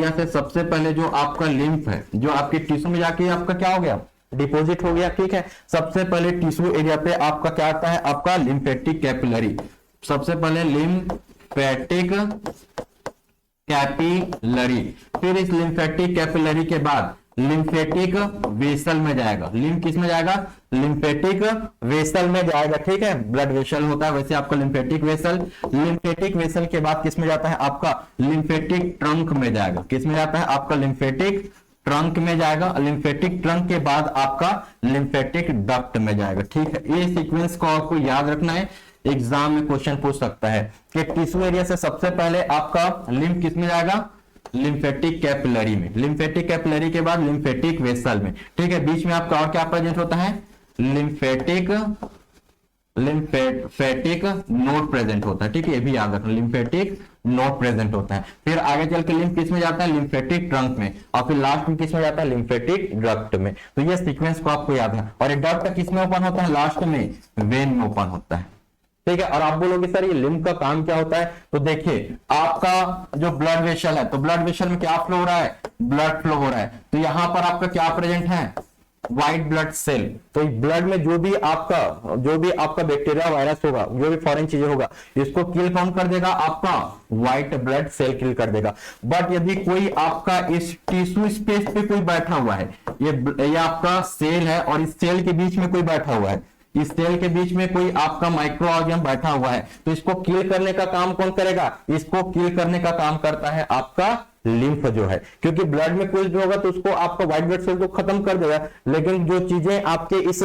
[SPEAKER 1] से सबसे पहले जो आपका लिम्फ है, जो आपके टिश्यू में जाके आपका क्या हो गया? डिपॉजिट हो गया, ठीक है। सबसे पहले टिश्यू एरिया पे आपका क्या आता है? आपका लिम्फेटिक कैपिलरी। सबसे पहले लिम्फेटिक कैपिलरी, फिर इस लिम्फेटिक कैपिलरी के बाद लिम्फेटिक वेसल में जाएगा। लिम्फ किस में जाएगा? लिम्फेटिक वेसल में जाएगा, ठीक है। ब्लड वेसल होता है वैसे आपका लिम्फेटिक वेसल के बाद किस में जाता है? आपका लिम्फेटिक ट्रंक में जाएगा। किस में जाता है? आपका लिम्फेटिक ट्रंक में जाएगा। लिम्फेटिक ट्रंक के बाद आपका लिम्फेटिक डक्ट में जाएगा, ठीक है। ये सीक्वेंस को आपको याद रखना है एग्जाम में क्वेश्चन पूछ सकता है कि टिश्यू एरिया से सबसे पहले आपका लिम्फ किस में जाएगा, लिम्फेटिक कैपिलरी में, लिम्फेटिक कैपिलरी के बाद लिम्फेटिक वेसल में, ठीक है। बीच में आपका और क्या प्रेजेंट होता है, लिम्फेटिक नोड प्रेजेंट होता है, ठीक है, ये भी याद रखना, लिम्फेटिक नोड प्रेजेंट होता है। फिर आगे चल के लिम्फ किस में जाता है, लिम्फेटिक ट्रंक में, और फिर लास्ट में किस में जाता है, लिम्फेटिक डक्ट में। तो ये सीक्वेंस को आपको याद है। और ये डक्ट किस में ओपन होता है, लास्ट में वेन में ओपन होता है, ठीक है। और आप बोलोगे सर ये लिम्फ का काम क्या होता है, तो देखिए आपका जो ब्लड वेसल है, तो ब्लड वेसल में क्या फ्लो हो रहा है, ब्लड फ्लो हो रहा है। तो यहां पर आपका क्या प्रेजेंट है, व्हाइट ब्लड सेल। तो ब्लड में जो भी आपका बैक्टीरिया वायरस होगा, जो भी फॉरेन चीजें होगा, इसको किल कौन कर देगा, आपका व्हाइट ब्लड सेल किल कर देगा। बट यदि कोई आपका इस टिश्यू स्पेस पे कोई बैठा हुआ है, ये आपका सेल है और इस सेल के बीच में कोई बैठा हुआ है, इस सेल के बीच में कोई आपका माइक्रो ऑर्गेनिज्म बैठा हुआ है, तो इसको किल करने का काम कौन करेगा, इसको किल करने का काम करता है आपका लिम्फ जो है। क्योंकि ब्लड में कुछ जो होगा तो उसको आपका व्हाइट ब्लड सेल तो खत्म कर देगा, लेकिन जो चीजें आपके इस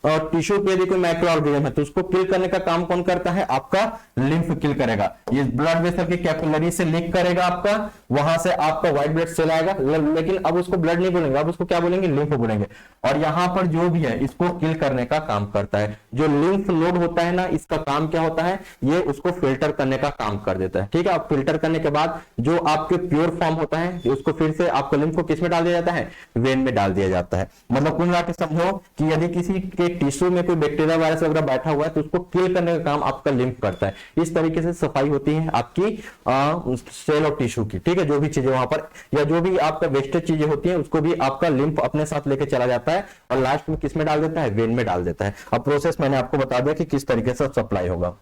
[SPEAKER 1] टिश्यू पे यदि कोई माइक्रो ऑर्गेनिज्म है तो उसको किल करने का काम कौन करता है, आपका लिम्फ किल करेगा। ये ब्लड वेसल के कैपिलरी से लीक करेगा आपका, वहां से आपका व्हाइट ब्लड सेल आएगा, लेकिन अब उसको ब्लड नहीं बोलेंगे, अब उसको क्या बोलेंगे, लिम्फ बोलेंगे। और यहां पर जो भी है इसको किल करने का काम करता है। जो लिम्फ नोड होता है ना, इसका काम क्या होता है, ये उसको फिल्टर करने का काम कर देता है, ठीक है। अब फिल्टर करने के बाद जो आपके प्योर फॉर्म होता है उसको फिर से आपको लिम्फ को किस में डाल दिया जाता है, वेन में डाल दिया जाता है। मतलब कुल मिला के समझो कि यदि किसी के टिश्यू में कोई बैक्टीरिया वायरस वगैरह बैठा हुआ है तो उसको किल करने का काम आपका लिम्फ करता है। इस तरीके से सफाई होती है आपकी सेल और टिश्यू की, ठीक है। जो भी चीजें वहां पर या जो भी आपका वेस्टेज चीजें होती है उसको भी आपका लिम्फ अपने साथ लेके चला जाता है और लास्ट में किस में डाल देता है, वेन में डाल देता है। अब प्रोसेस मैंने आपको बता दिया कि किस तरीके से सप्लाई होगा,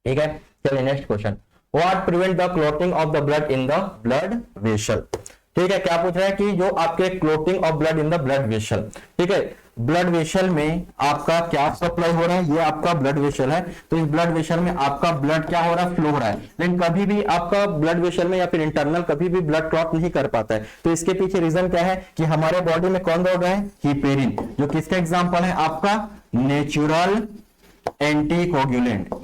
[SPEAKER 1] ठीक है। चलिए next question, What prevent the clotting of the blood in the blood vessel? ठीक है, क्या पूछ रहा है कि जो आपके clotting of blood in the blood vessel, ठीक है। ब्लड वेसल में आपका क्या सप्लाई हो रहा है, ये आपका ब्लड वेसल है, तो इस ब्लड वेसल में आपका ब्लड क्या हो रहा है, फ्लो हो रहा है। लेकिन कभी भी आपका ब्लड वेसल में या फिर इंटरनल कभी भी ब्लड क्लॉट नहीं कर पाता है। तो इसके पीछे रीजन क्या है कि हमारे बॉडी में कौन दौड़ रहा है, हिपेरिन, जो किसका एग्जाम्पल है, आपका नेचुरल एंटीकोगुलेंट,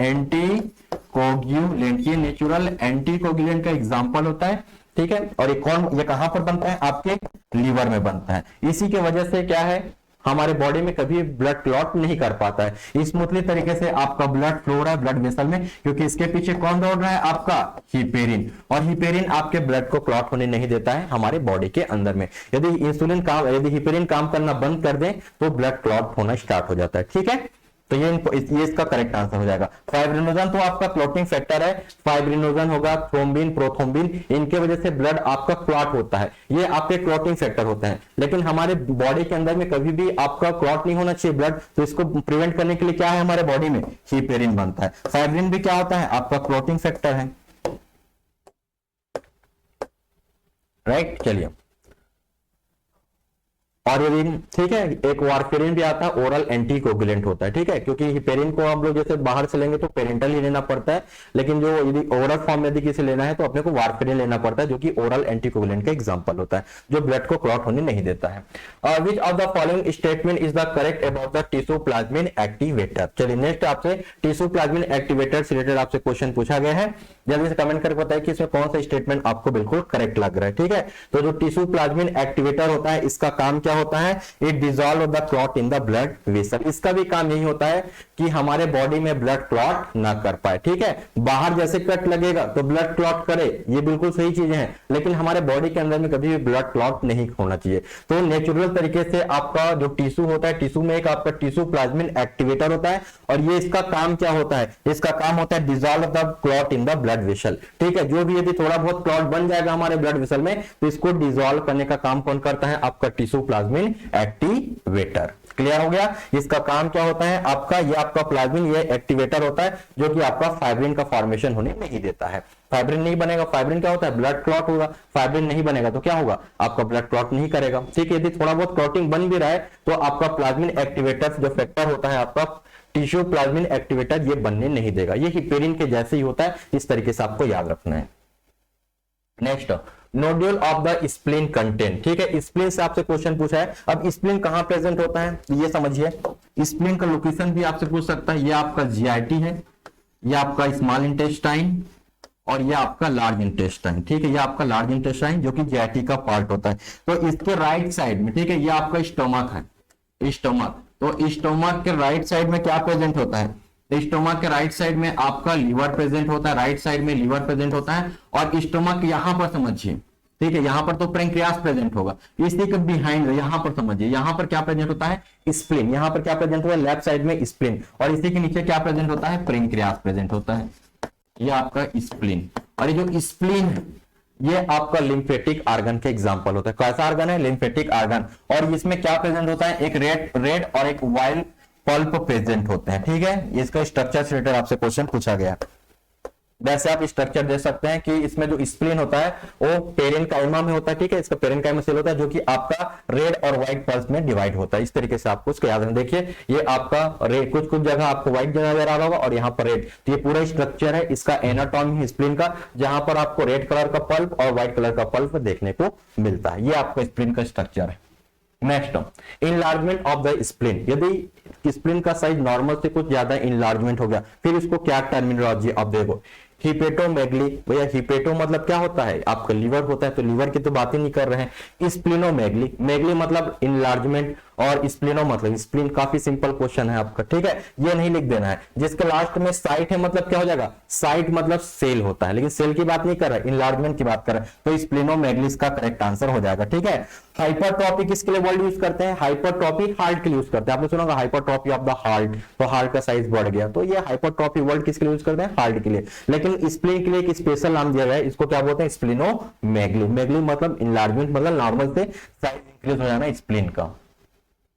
[SPEAKER 1] ये नेचुरल एंटीकोगुलेंट का एग्जांपल होता है, ठीक है। और ये कहां पर बनता है, आपके लीवर में बनता है। इसी के वजह से क्या है, हमारे बॉडी में कभी ब्लड क्लॉट नहीं कर पाता है। स्मूथली तरीके से आपका ब्लड फ्लो हो रहा है ब्लड वेसल में, क्योंकि इसके पीछे कौन दौड़ रहा है, आपका हिपेरिन। और हिपेरिन आपके ब्लड को क्लॉट होने नहीं देता है हमारे बॉडी के अंदर में। यदि हिपेरिन काम करना बंद कर दे तो ब्लड क्लॉट होना स्टार्ट हो जाता है, ठीक है। तो ये इसका करेक्ट आंसर हो जाएगा। फाइब्रिनोजन तो आपका क्लॉटिंग फैक्टर है, फाइब्रिनोजन होगा, थ्रोम्बिन, प्रोथ्रोम्बिन, इनके वजह से ब्लड आपका क्लॉट होता है, ये आपके क्लॉटिंग फैक्टर होते हैं। लेकिन हमारे बॉडी के अंदर में कभी भी आपका क्लॉट नहीं होना चाहिए ब्लड, तो इसको प्रिवेंट करने के लिए क्या है हमारे बॉडी में, हिपेरिन बनता है। फाइब्रिन भी क्या होता है, आपका क्लॉटिंग फैक्टर है, राइट। चलिए, और ठीक है, एक वारफेरिन भी आता है, ओरल एंटीकोगुलेंट होता है, ठीक है। क्योंकि हिपेरिन को हम लोग जैसे बाहर से लेंगे तो पेरेंटल ही लेना पड़ता है, लेकिन जो यदि ओरल फॉर्म में यदि किसी लेना है तो अपने को वारफेरिन लेना पड़ता है, जो कि ओरल एंटीकोगुलेंट का एग्जांपल होता है, जो ब्लड को क्लॉट होने नहीं देता है। Which of the following statement is the correct about the tissue plasmin activator. चलिए नेक्स्ट आपसे टिश्यू प्लाज्मिन एक्टिवेटर से रिलेटेड आपसे क्वेश्चन पूछा गया है। जल्दी से कमेंट करके बताइए कि इसमें कौन सा स्टेटमेंट आपको बिल्कुल करेक्ट लग रहा है, ठीक है। तो जो टिश्यू प्लाज्मिन एक्टिवेटर होता है, इसका काम क्या होता है, it dissolve the clot in the blood vessel. इसका भी काम यही होता है कि हमारे बॉडी में ब्लड क्लॉट ना कर पाए, ठीक है। बाहर जैसे कट लगेगा तो ब्लड क्लॉट करे, ये बिल्कुल सही चीजें हैं, लेकिन हमारे बॉडी के अंदर में कभी भी ब्लड क्लॉट नहीं होना चाहिए। तो नेचुरल तरीके से आपका जो टिश्यू होता है, टिश्यू में एक आपका टिश्यू प्लाज्मिन एक्टिवेटर होता है, और ये इसका काम क्या होता है, इसका काम होता है dissolve the clot in the blood vessel, ठीक है। जो भी यदि थोड़ा बहुत क्लॉट बन जाएगा हमारे ब्लड वेसल में तो इसको डिसॉल्व करने का काम कौन करता है, आपका टिश्यू प्लाज्मिन एक्टिवेटर। क्लियर हो गया, इसका काम क्या होता है आपका, ये आपका प्लाज्मिन ये एक्टिवेटर होता है, जो कि आपका फाइब्रिन का फॉर्मेशन होने नहीं देता है। फाइब्रिन नहीं बनेगा, फाइब्रिन क्या होता है, ब्लड क्लॉट होगा। फाइब्रिन नहीं बनेगा तो क्या होगा, आपका ब्लड क्लॉट नहीं करेगा, ठीक है। यदि थोड़ा बहुत क्लॉटिंग बन भी रहा है तो आपका प्लाज्मिन एक्टिवेटर जो फैक्टर होता है आपका टिश्यू प्लाज्मिन एक्टिवेटर, ये बनने नहीं देगा। ये हिपेरिन के जैसे ही होता है, इस तरीके से आपको याद रखना है। Next, nodule of the spleen content, ठीक है। स्प्लीन से आपसे क्वेश्चन पूछा है। अब स्प्लीन कहां प्रेजेंट होता है ये समझिए। स्प्लीन का लोकेशन भी आपसे पूछ सकता है। ये आपका जीआईटी है, ये आपका स्मॉल इंटेस्टाइन और ये आपका लार्ज इंटेस्टाइन, ठीक है, ये आपका लार्ज इंटेस्टाइन जो कि जीआईटी का पार्ट होता है। तो इसके राइट साइड में, ठीक है, ये आपका स्टोमक है, स्टोमक। तो स्टोमक के राइट साइड में क्या प्रेजेंट होता है? स्टोमक के राइट साइड में आपका लीवर प्रेजेंट होता है, राइट साइड में लीवर प्रेजेंट होता है। और स्टोमक यहां पर समझिए, ठीक है, यहां पर तो पैंक्रियास प्रेजेंट होगा, इसी के बिहाइंड यहां पर समझिए, यहां पर क्या प्रेजेंट होता है? स्प्लीन। यहां पर क्या प्रेजेंट होता है? लेफ्ट साइड में स्प्लीन। और इसी के नीचे क्या प्रेजेंट होता है? पैंक्रियास प्रेजेंट होता है। ये आपका स्प्लीन। और ये जो स्प्लीन है ये आपका लिम्फेटिक आर्गन के एग्जांपल होता है। कैसा आर्गन है? Lymphatic organ. और इसमें क्या प्रेजेंट होता है? एक रेड और एक वाइल्ड पल्प प्रेजेंट होते हैं, ठीक है। इसका स्ट्रक्चर से रिलेटेड आपसे क्वेश्चन पूछा गया। वैसे आप स्ट्रक्चर दे सकते हैं कि इसमें जो स्प्लीन होता है वो पेरेन्काइमा में होता है, ठीक है, इसका पेरेन्काइमा सेल होता है जो कि आपका रेड और व्हाइट पल्स में डिवाइड होता है। इस तरीके से आपको उसको याद रखना। देखिए ये आपका रेड, कुछ जगह आपको व्हाइट जगह नजर आ रहा होगा और यहाँ पर रेड। तो ये पूरा स्ट्रक्चर है इसका एनाटॉमी है स्प्लीन का, जहां पर आपको रेड कलर का पल्प और व्हाइट कलर का पल्प देखने को मिलता है। ये आपका स्प्लीन का स्ट्रक्चर है। Next, enlargement of the spleen. यदि स्प्लीन का साइज नॉर्मल से कुछ ज्यादा इनलार्जमेंट हो गया, फिर इसको क्या टर्मिनोलॉजी अब देखो, हिपेटोमेगली। भैया हिपेटो मतलब क्या होता है? आपका लीवर होता है, तो लीवर की तो बात ही नहीं कर रहे हैं। स्प्लिनोमेगली, मेगली मतलब इनलार्जमेंट और स्प्लिनो मतलब स्प्लीन। काफी सिंपल क्वेश्चन है आपका, ठीक है, ये नहीं लिख देना है। जिसके लास्ट में साइट है मतलब क्या हो जाएगा? साइट मतलब सेल होता है, लेकिन सेल की बात नहीं कर रहा है, इनलार्जमेंट की बात कर रहा है। तो स्प्लिनोमेगली इसका करेक्ट आंसर हो जाएगा, ठीक है। हाइपरट्रॉफी किसके लिए वर्ड यूज करते हैं? हाइपरट्रॉफी हार्ट के लिए यूज करते हैं। आपने सुना होगा हाइपरट्रॉफी ऑफ द हार्ट, तो हार्ट का साइज बढ़ गया। तो ये हाइपरट्रॉफी वर्ड किसके लिए यूज करते हैं? हार्ट के लिए। लेकिन स्प्लीन के लिए एक स्पेशल नाम दिया गया है, इसको क्या बोलते हैं? स्प्लिनोमेगली। मेगली मतलब इनलार्जमेंट, मतलब नॉर्मल से साइज इंक्रीज हो जाना स्प्लीन का।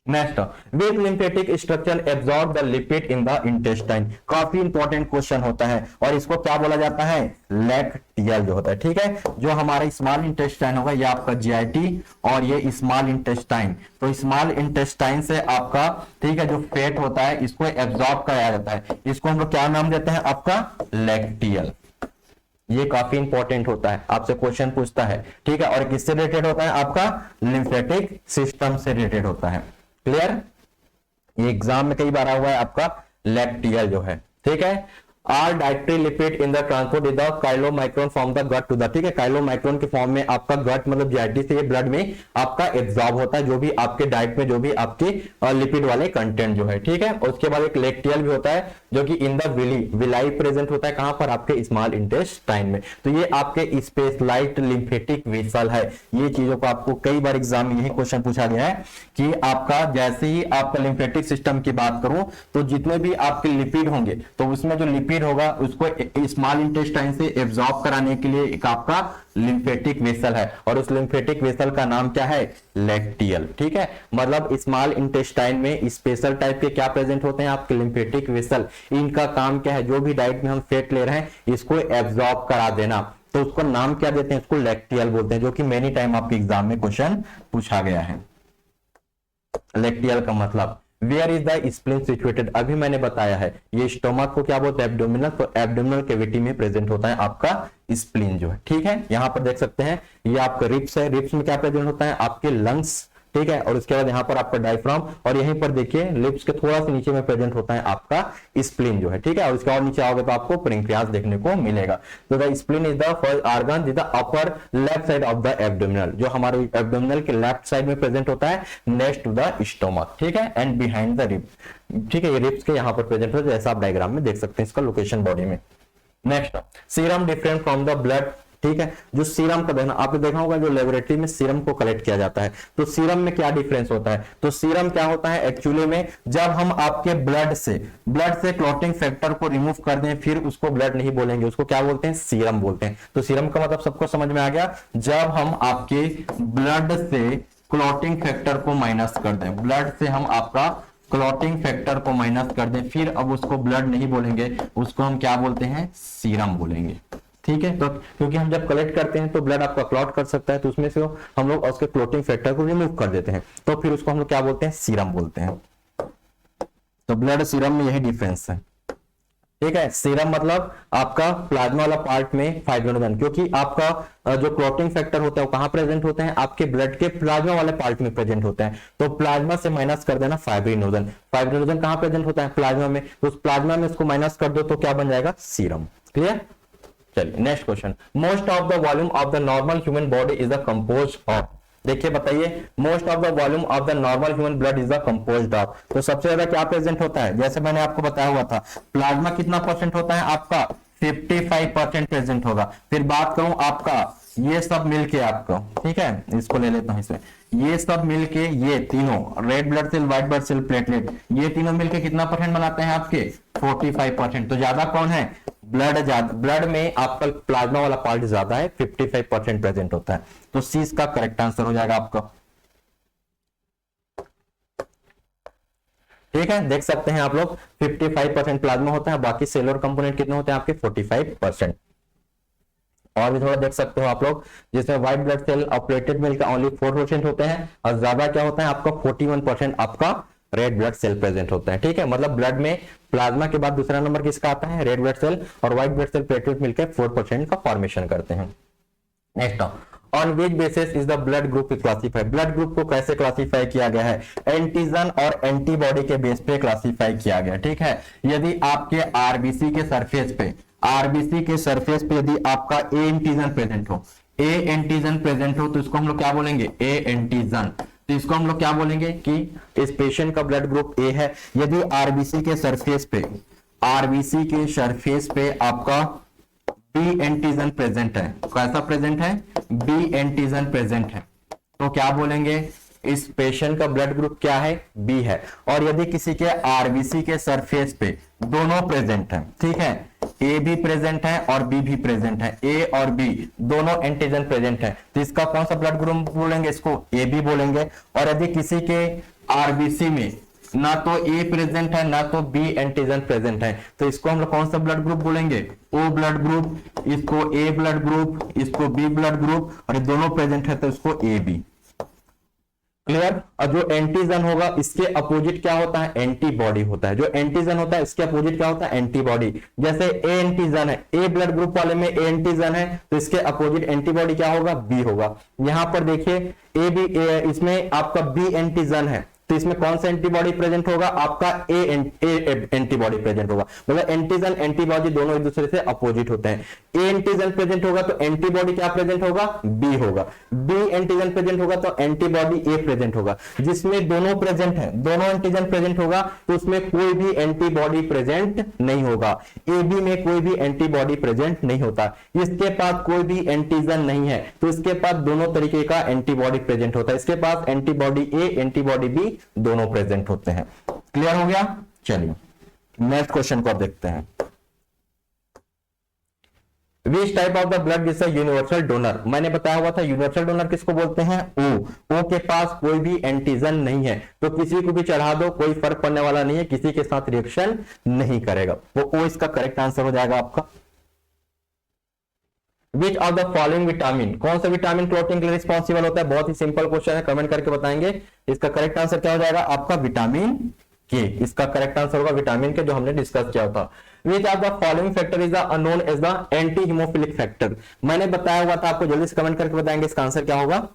[SPEAKER 1] Next, which lymphatic structure absorb the lipid in the intestine. काफी इंपॉर्टेंट क्वेश्चन होता है और इसको क्या बोला जाता है? लैक्टियल जो होता है, ठीक है। जो हमारा स्मॉल इंटेस्टाइन होगा ये आपका जीआईटी और ये स्मॉल इंटेस्टाइन। तो स्मॉल इंटेस्टाइन से आपका, ठीक है, जो फैट होता है इसको एब्जॉर्ब कराया जाता है। इसको हम लोग क्या नाम देते हैं? आपका लैक्टियल। ये काफी इंपॉर्टेंट होता है, आपसे क्वेश्चन पूछता है, ठीक है। और किससे रिलेटेड होता है? आपका लिम्फेटिक सिस्टम से रिलेटेड होता है। क्लियर? ये एग्जाम में कई बार आया हुआ है आपका लैक्टियल जो है, ठीक है। Are dietary lipid in the transport is the chylomicron from the gut to the, ठीक है, काइलोमाइक्रोन के फॉर्म में आपका गट मतलब जीआईटी से ये ब्लड में आपका एब्जॉर्ब होता है, जो भी आपके डाइट में जो भी आपके लिपिड वाले कंटेंट जो है, ठीक है। और उसके बाद एक लैक्टियल भी होता है जो कि इन द विलाई प्रेजेंट होता है। कहां पर? आपके स्मॉल इंटेस्टाइन में। तो ये आपके स्पेशलाइज्ड लिम्फेटिक वेसल है। ये चीजों को आपको कई बार एग्जाम में यही क्वेश्चन पूछा गया है कि आपका जैसे ही आपका लिम्फेटिक सिस्टम की बात करूं तो जितने भी आपके लिपिड होंगे तो उसमें जो लिपिड होगा उसको स्मॉल इंटेस्टाइन से एब्जॉर्ब कराने के लिए एक आपका लिम्फेटिक वेसल है और उस लिम्फेटिक वेसल का नाम क्या है? लैक्टियल, ठीक है। मतलब स्मॉल इंटेस्टाइन में स्पेशल टाइप के क्या प्रेजेंट होते हैं? आपके लिम्फेटिक वेसल। इनका काम क्या है? जो भी डाइट में हम फैट ले रहे हैं इसको एब्जॉर्ब करा देना। तो उसको नाम क्या देते हैं? उसको लैक्टियल बोलते हैं, जो कि मेनी टाइम आपके एग्जाम में क्वेश्चन पूछा गया है। लैक्टियल का मतलब where is the spleen situated. अभी मैंने बताया है ये स्टोमक को क्या बोलते हैं? एब्डोमिनल। तो एब्डोमिनल कैविटी में प्रेजेंट होता है आपका स्प्लीन जो है, ठीक है। यहां पर देख सकते हैं ये आपका रिब्स है, रिब्स में क्या प्रेजेंट होता है? आपके लंग्स, ठीक है। और उसके बाद यहाँ पर आपका डायफ्राम और यहीं पर देखिए लिप्स के थोड़ा सा नीचे में प्रेजेंट होता है आपका स्प्लीन जो है, ठीक है। और उसके और नीचे आओगे तो आपको पैंक्रियास देखने को मिलेगा। तो the spleen is the first organ the upper left side of the abdominal, जो हमारे एब्डोमिनल के लेफ्ट साइड में प्रेजेंट होता है नेक्स्ट टू द स्टोमक, ठीक है, एंड बिहाइंड द रिब, ठीक है। ये रिब्स के यहाँ पर प्रेजेंट होता है, जैसा आप डायग्राम में देख सकते हैं इसका लोकेशन बॉडी में। Next, serum different from the blood, ठीक है। जो सीरम का देखना, आपने देखा होगा जो लेबोरेटरी में सीरम को कलेक्ट किया जाता है, तो सीरम में क्या डिफरेंस होता है? तो सीरम क्या होता है एक्चुअली में? जब हम आपके ब्लड से क्लॉटिंग फैक्टर को रिमूव कर दें फिर उसको ब्लड नहीं बोलेंगे, उसको क्या बोलते हैं? सीरम बोलते हैं। तो सीरम का मतलब सबको समझ में आ गया। जब हम आपके ब्लड से क्लॉटिंग फैक्टर को माइनस कर दें, ब्लड से हम आपका क्लॉटिंग फैक्टर को माइनस कर दें फिर अब उसको ब्लड नहीं बोलेंगे, उसको हम क्या बोलते हैं? सीरम बोलेंगे, ठीक है। तो क्योंकि हम जब कलेक्ट करते हैं तो ब्लड आपका क्लॉट कर सकता है, तो उसमें से हम लोग उसके क्लॉटिंग फैक्टर को रिमूव कर देते हैं, तो फिर उसको हम लोग क्या बोलते हैं? सीरम बोलते हैं। तो ब्लड सीरम में यही डिफरेंस है। ठीक है। सीरम मतलब आपका प्लाज्मा वाला पार्ट में फाइब्रिनोजन, क्योंकि आपका जो क्लॉटिंग फैक्टर होता है वो कहां प्रेजेंट होते हैं, आपके ब्लड के प्लाज्मा वाले पार्ट में प्रेजेंट होते हैं। तो प्लाज्मा से माइनस कर देना फाइब्रिनोजन, फाइब्रिनोजन कहां प्रेजेंट होता है, प्लाज्मा में, तो उस प्लाज्मा में इसको माइनस कर दो तो क्या बन जाएगा, सीरम। क्लियर। चलिए next question, most of the volume of the normal human body is the compose of, देखिए बताइए, most of the volume of the normal human blood is the composed of, तो सबसे ज्यादा क्या प्रेजेंट होता है, जैसे मैंने आपको बताया हुआ था, प्लाज्मा कितना परसेंट होता है आपका, 55% प्रेजेंट होगा। फिर बात करूं आपका ये सब मिलके आपको, ठीक है, इसको ले लेता हूं इसमें, ये सब मिलके ये तीनों red blood cell, white blood cell, platelet, ये तीनों मिलके कितना परसेंट बनाते हैं आपके, 45%। तो ज्यादा कौन है, ब्लड, ज्यादा ब्लड में आपका प्लाज्मा वाला पार्ट ज्यादा है, 55% प्रेजेंट होता है। तो सी इसका करेक्ट आंसर हो जाएगा आपका। ठीक है, देख सकते हैं आप लोग 55% प्लाज्मा होता है, बाकी सेलुलर कंपोनेंट कितने होते हैं आपके 45%। और भी थोड़ा देख सकते हो आप लोग, जिसमें व्हाइट ब्लड सेल और प्लेटेड मिल का ओनली 4% होते हैं, और ज्यादा क्या होता है आपका 41% आपका रेड ब्लड सेल प्रेजेंट होता है। ठीक है, मतलब ब्लड में प्लाज्मा के बाद दूसरा नंबर किसका आता है, रेड ब्लड सेल, और व्हाइट ब्लड सेल प्लेटलेट मिलकर 4% का फॉर्मेशन करते हैं। Next, on which basis is the blood group classify, blood group को कैसे क्लासिफाई किया गया है, एंटीजन और एंटीबॉडी के बेस पे क्लासिफाई किया गया। ठीक है, यदि आपके आरबीसी के सरफेस पे, आरबीसी के सरफेस पे यदि आपका ए एंटीजन प्रेजेंट हो, ए एंटीजन प्रेजेंट हो, तो इसको हम लोग क्या बोलेंगे, ए एंटीजन। तो इसको हम लोग क्या बोलेंगे कि इस पेशेंट का ब्लड ग्रुप ए है। यदि आरबीसी के सरफेस पे, आरबीसी के सरफेस पे आपका बी एंटीजन प्रेजेंट है, कैसा प्रेजेंट है, बी एंटीजन प्रेजेंट है, तो क्या बोलेंगे, इस पेशेंट का ब्लड ग्रुप क्या है, बी है। और यदि किसी के आरबीसी के सरफेस पे दोनों प्रेजेंट है, ठीक है, ए भी प्रेजेंट है और बी भी प्रेजेंट है, ए और बी दोनों एंटीजन प्रेजेंट है, तो इसका कौन सा ब्लड ग्रुप बोलेंगे, इसको ए बी बोलेंगे। और यदि किसी के आरबीसी में ना तो ए प्रेजेंट है ना तो बी एंटीजन प्रेजेंट है, तो इसको हम लोग कौन सा ब्लड ग्रुप बोलेंगे, ओ ब्लड ग्रुप, इसको ए ब्लड ग्रुप, इसको बी ब्लड ग्रुप, और ये दोनों प्रेजेंट है तो इसको ए बी। क्लियर। और जो एंटीजन होगा इसके अपोजिट क्या होता है, एंटीबॉडी होता है। जो एंटीजन होता है इसके अपोजिट क्या होता है, एंटीबॉडी। जैसे ए एंटीजन है, ए ब्लड ग्रुप वाले में ए एंटीजन है, तो इसके अपोजिट एंटीबॉडी क्या होगा, बी होगा। यहां पर देखिए ए बी, इसमें आपका बी एंटीजन है, तो इसमें कौन सा एंटीबॉडी प्रेजेंट होगा, आपका ए एंटीबॉडी प्रेजेंट होगा। मतलब एंटीजन एंटीबॉडी दोनों एक दूसरे से अपोजिट होते हैं। ए एंटीजन प्रेजेंट होगा तो एंटीबॉडी क्या प्रेजेंट होगा, बी होगा। बी एंटीजन प्रेजेंट होगा तो एंटीबॉडी ए प्रेजेंट होगा। जिसमें दोनों प्रेजेंट है, दोनों एंटीजन प्रेजेंट होगा तो उसमें कोई भी एंटीबॉडी प्रेजेंट नहीं होगा। ए बी में कोई भी एंटीबॉडी प्रेजेंट नहीं होता। इसके पास कोई भी एंटीजन नहीं है तो इसके पास दोनों तरीके का एंटीबॉडी प्रेजेंट होता है। इसके पास एंटीबॉडी ए एंटीबॉडी बी दोनों प्रेजेंट होते हैं। क्लियर हो गया। चलिए नेक्स्ट क्वेश्चन को देखते हैं। Which type of the blood is a universal donor, मैंने बताया हुआ था यूनिवर्सल डोनर किसको बोलते हैं, ओ के पास कोई भी एंटीजन नहीं है तो किसी को भी चढ़ा दो कोई फर्क पड़ने वाला नहीं है, किसी के साथ रिएक्शन नहीं करेगा, तो ओ इसका करेक्ट आंसर हो जाएगा आपका। विच ऑफ द फॉलोइंग विटामिन, कौन सा विटामिन क्लॉटिंग के लिए रिस्पॉन्सिबल होता है, बहुत ही सिंपल क्वेश्चन है, कमेंट करके बताएंगे। इसका करेक्ट आंसर क्या हो जाएगा आपका, विटामिन के। इसका करेक्ट आंसर होगा विटामिन के, जो हमने डिस्कस किया था। Which of the following factor is known as the anti haemophilic factor, मैंने बताया हुआ था आपको, जल्दी से कमेंट करके बताएंगे इसका आंसर क्या होगा।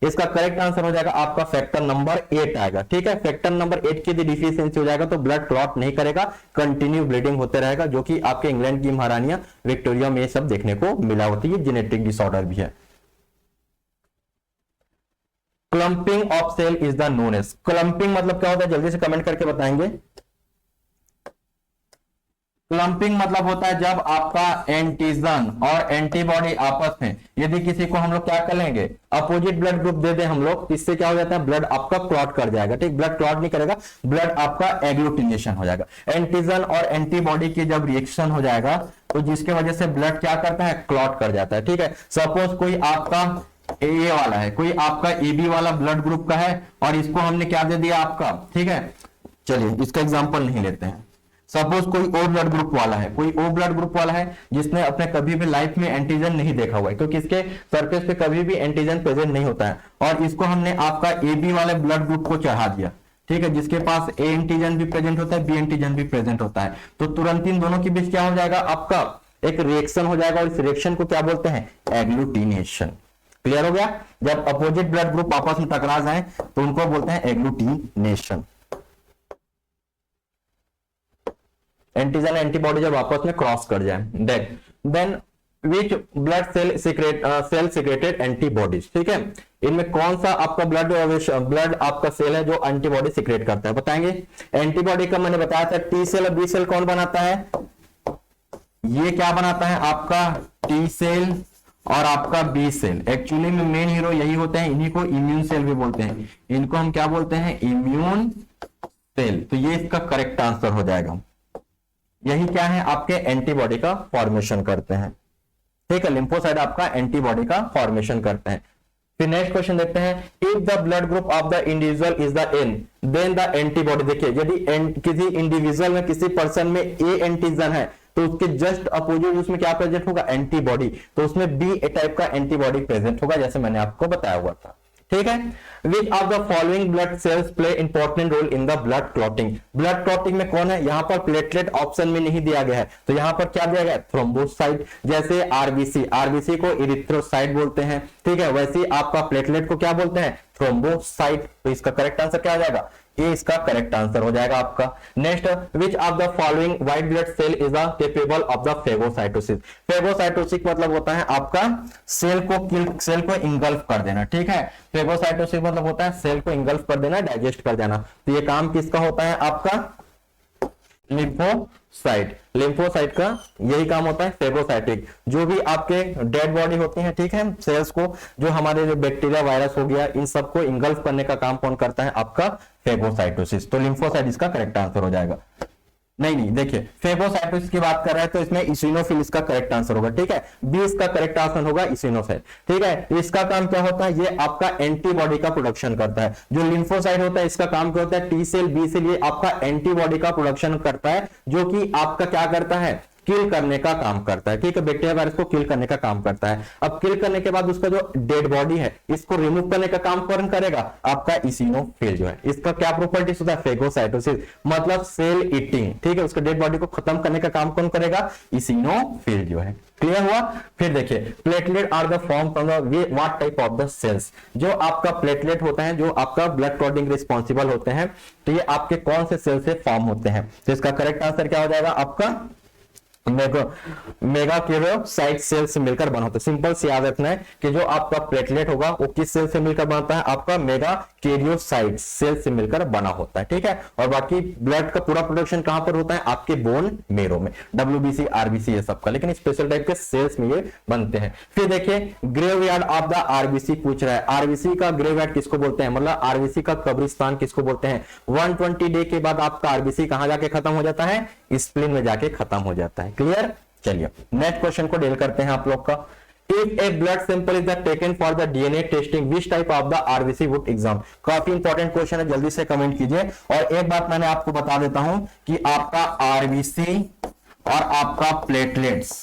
[SPEAKER 1] इसका करेक्ट आंसर हो जाएगा आपका फैक्टर नंबर 8 आएगा। ठीक है, फैक्टर नंबर 8 की डिफिशियंसी हो जाएगा तो ब्लड क्लॉट नहीं करेगा, कंटिन्यू ब्लीडिंग होते रहेगा, जो कि आपके इंग्लैंड की महारानियां विक्टोरिया में ये सब देखने को मिला होती है, जेनेटिक डिसऑर्डर भी है। Clumping of cell is the known as, clumping मतलब क्या होता है, जल्दी से कमेंट करके बताएंगे। क्लंपिंग मतलब होता है जब आपका एंटीजन और एंटीबॉडी आपस में, यदि किसी को हम लोग क्या कर लेंगे, अपोजिट ब्लड ग्रुप दे दें हम लोग, इससे क्या हो जाता है, ब्लड आपका क्लॉट कर जाएगा। ठीक, ब्लड क्लॉट नहीं करेगा, ब्लड आपका एग्लूटिनेशन हो जाएगा। एंटीजन और एंटीबॉडी की जब रिएक्शन हो जाएगा तो जिसके वजह से ब्लड क्या करता है, क्लॉट कर जाता है। ठीक है, सपोज कोई आपका ए वाला है, कोई आपका ए बी वाला ब्लड ग्रुप का है और इसको हमने क्या दे दिया आपका, ठीक है, चलिए इसका एग्जांपल नहीं लेते हैं। सपोज कोई ओ ब्लड ग्रुप वाला है, कोई ओ ब्लड ग्रुप वाला है जिसने अपने कभी भी लाइफ में एंटीजन नहीं देखा हुआ है, क्योंकि इसके सरफेस पे कभी भी एंटीजन प्रेजेंट नहीं होता है, और इसको हमने आपका ए बी वाले ब्लड ग्रुप को चढ़ा दिया। ठीक है, जिसके पास ए एंटीजन भी प्रेजेंट होता है, बी एंटीजन भी प्रेजेंट होता है, तो तुरंत इन दोनों के बीच क्या हो जाएगा, आपका एक रिएक्शन हो जाएगा, और इस रिएक्शन को क्या बोलते हैं, एग्लूटिनेशन। क्लियर हो गया। जब अपोजिट ब्लड ग्रुप आपस में टकरा जाए तो उनको बोलते हैं एग्लूटिनेशन। एंटीजन एंटीबॉडी जब आपस में क्रॉस कर जाए, then which blood cell secreted antibodies. ठीक है, इनमें कौन सा आपका ब्लड आपका सेल है जो एंटीबॉडी सीक्रेट करता है, बताएंगे। एंटीबॉडी का मैंने बताया था, टी सेल और बी सेल कौन बनाता है, ये क्या बनाता है आपका टी सेल और आपका बी सेल। एक्चुअली में मेन हीरो यही होते हैं, इन्हीं को इम्यून सेल भी बोलते हैं, इनको हम क्या बोलते हैं, इम्यून सेल। तो ये इसका करेक्ट आंसर हो जाएगा। यही क्या है, आपके एंटीबॉडी का फॉर्मेशन करते हैं। ठीक है, लिम्फोसाइट आपका एंटीबॉडी का फॉर्मेशन करते हैं। फिर नेक्स्ट क्वेश्चन देखते हैं, if the blood group of the individual is the an then the antibody. देखिए, यदि किसी इंडिविजुअल में, किसी पर्सन में ए एंटीजन है तो उसके जस्ट अपोजिट उसमें क्या प्रेजेंट होगा, एंटीबॉडी। तो उसमें बी टाइप का एंटीबॉडी प्रेजेंट होगा, जैसे मैंने आपको बताया हुआ था। ठीक है, which of the following blood cells play important role in the blood clotting. Blood clotting में कौन है, यहां पर प्लेटलेट ऑप्शन में नहीं दिया गया है, तो यहां पर क्या दिया गया है, थ्रोम्बोसाइट। जैसे आरबीसी, आरबीसी को इरिथ्रोसाइट बोलते हैं। ठीक है, वैसे ही आपका प्लेटलेट को क्या बोलते हैं, थ्रोम्बोसाइट। तो इसका करेक्ट आंसर क्या हो जाएगा, ये इसका करेक्ट आंसर हो जाएगा आपका। Next, which of the following white blood cell is the capable of the phagocytosis. Phagocytosis मतलब होता है आपका सेल को इंगल्फ कर देना। ठीक है, फेगोसाइटोसिस मतलब होता है सेल को इंगल्फ कर देना, डाइजेस्ट कर देना। तो ये काम किसका होता है, आपका लिम्फोसाइट। लिम्फोसाइट का यही काम होता है, फेगोसाइटिक। जो भी आपके डेड बॉडी होती है, ठीक है, सेल्स को, जो हमारे जो बैक्टीरिया वायरस हो गया, इन सबको इंगल्फ करने का काम कौन करता है, आपका फेगोसाइटोसिस। तो लिम्फोसाइट इसका करेक्ट आंसर हो जाएगा। नहीं, देखिए, फेगोसाइटोसिस की बात कर रहे हैं तो इसमें इसिनोफिल इसका करेक्ट आंसर होगा। ठीक है, बी इसका करेक्ट आंसर होगा, इसिनोफिल। ठीक है, इसका काम क्या होता है, ये आपका एंटीबॉडी का प्रोडक्शन करता है। जो लिम्फोसाइट होता है इसका काम क्या होता है, टी सेल, बी सेल, ये आपका एंटीबॉडी का प्रोडक्शन करता है, जो कि आपका क्या करता है, किल करने का काम करता है। ठीक है, बैक्टीरिया वायरस को किल करने का काम करता है। अब किल करने के बाद उसका जो डेड बॉडी है, इसको रिमूव करने का काम कौन करेगा, आपका इसिनोफिल जो है। इसका क्या प्रॉपर्टीज होता है, फेगोसाइटोसिस मतलब सेल ईटिंग। ठीक है, उसके डेड बॉडी को खत्म करने का काम कौन करेगा, इसिनोफिल जो है। क्लियर हुआ। फिर देखिए, platelet are the form from the what type of the cells. जो आपका प्लेटलेट होता है, जो आपका ब्लड क्लॉटिंग रिस्पॉन्सिबल होते हैं, तो ये आपके कौन से सेल से फॉर्म होते हैं। तो इसका करेक्ट आंसर क्या हो जाएगा, आपका मेगाकैरियोसाइट सेल से मिलकर बना होता है। सिंपल से याद रखना है कि जो आपका प्लेटलेट होगा वो किस सेल से मिलकर बनता है, आपका मेगाकैरियोसाइट सेल से मिलकर बना होता है। ठीक है, और बाकी ब्लड का पूरा प्रोडक्शन कहां पर होता है, आपके बोन मेरो में, डब्ल्यूबीसी, आरबीसी, ये सब का, लेकिन स्पेशल टाइप के सेल्स में ये बनते हैं। फिर देखिए, ग्रेवयार्ड ऑफ द आरबीसी पूछ रहा है। आरबीसी का ग्रेवयार्ड किसको बोलते हैं, मतलब आरबीसी का कब्रिस्तान किसको बोलते हैं। 120 डे के बाद आपका आरबीसी कहां जाके खत्म हो जाता है, स्प्लीन में जाके खत्म हो जाता है। क्लियर। चलिए नेक्स्ट क्वेश्चन को डील करते हैं आप लोग का। If A blood sample is taken for the DNA testing which type of the RBC would exam. काफी इंपॉर्टेंट क्वेश्चन है, जल्दी से कमेंट कीजिए। और एक बात मैंने आपको बता देता हूं कि आपका आरबीसी और आपका प्लेटलेट्स,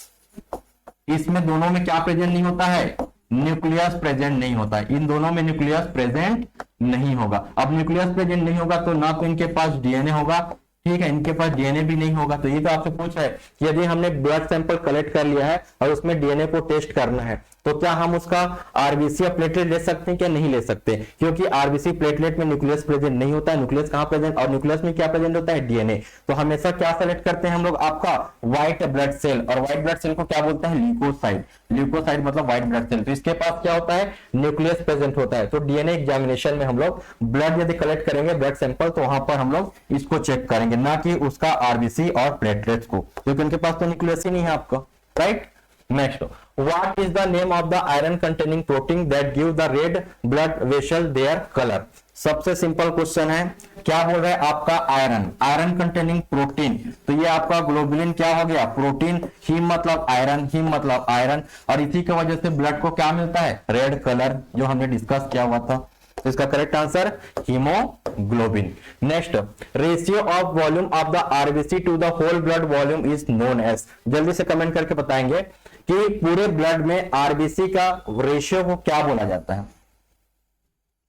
[SPEAKER 1] इसमें दोनों में क्या प्रेजेंट नहीं होता है, न्यूक्लियस प्रेजेंट नहीं होता है। इन दोनों में न्यूक्लियस प्रेजेंट नहीं होगा। अब न्यूक्लियस प्रेजेंट नहीं होगा तो ना तो इनके पास डीएनए होगा, ठीक है, इनके पास डीएनए भी नहीं होगा। तो ये तो आपसे पूछ रहा है कि यदि हमने ब्लड सैंपल कलेक्ट कर लिया है और उसमें डीएनए को टेस्ट करना है, तो क्या हम उसका आरबीसी या प्लेटलेट ले सकते हैं, क्या नहीं ले सकते, क्योंकि आरबीसी प्लेटलेट में न्यूक्लियस प्रेजेंट नहीं होता है। न्यूक्लियस कहां प्रेजेंट, और न्यूक्लियस में क्या प्रेजेंट होता है, डीएनए। तो हमेशा क्या सेलेक्ट करते हैं हम लोग, आपका व्हाइट ब्लड सेल। और व्हाइट ब्लड सेल को क्या बोलते हैं, ल्यूकोसाइट। ल्यूकोसाइट मतलब व्हाइट ब्लड सेल। तो इसके पास क्या होता है, न्यूक्लियस प्रेजेंट होता है। तो डीएनए एग्जामिनेशन में हम लोग ब्लड यदि कलेक्ट करेंगे, ब्लड सैंपल, तो वहां पर हम लोग इसको चेक करेंगे, ना कि उसका आरबीसी और प्लेटलेट्स को, क्योंकि उनके पास तो न्यूक्लियस ही नहीं है आपका, right. Next, what is the name of the iron containing protein that give the red blood vessel their color। सबसे सिंपल क्वेश्चन है, क्या बोल रहा है आपका आयरन, आयरन कंटेनिंग प्रोटीन। तो ये आपका ग्लोबुलिन क्या हो गया, प्रोटीन, हीम मतलब आयरन, हीम मतलब आयरन, और इसी की वजह से ब्लड को क्या मिलता है, रेड कलर, जो हमने डिस्कस किया हुआ था। तो इसका correct answer haemoglobin. Next, ratio of volume of the RBC to the whole blood volume is known as. जल्दी से कमेंट करके बताएंगे कि पूरे ब्लड में आरबीसी का रेशियो को क्या बोला जाता है।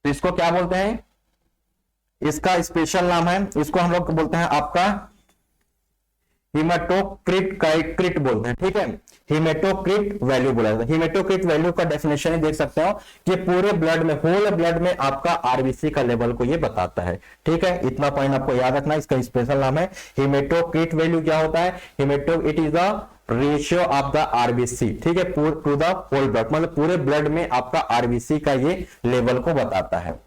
[SPEAKER 1] तो इसको क्या बोलते हैं, इसका स्पेशल नाम है, इसको हम लोग बोलते हैं आपका हीमेटोक्रिट बोलते हैं, ठीक है। हीमेटोक्रिट वैल्यू बोला जाता है। हीमेटोक्रिट वैल्यू का डेफिनेशन देख सकते हो कि पूरे ब्लड में, होल ब्लड में आपका आरबीसी का लेवल को ये बताता है, ठीक है। इतना पॉइंट आपको याद रखना, इसका स्पेशल नाम है हीमेटोक्रिट वैल्यू। क्या होता है haemato, it is the ratio of the RBC, ठीक है, टू द होल ब्लड, मतलब पूरे ब्लड में आपका आरबीसी का ये लेवल को बताता है।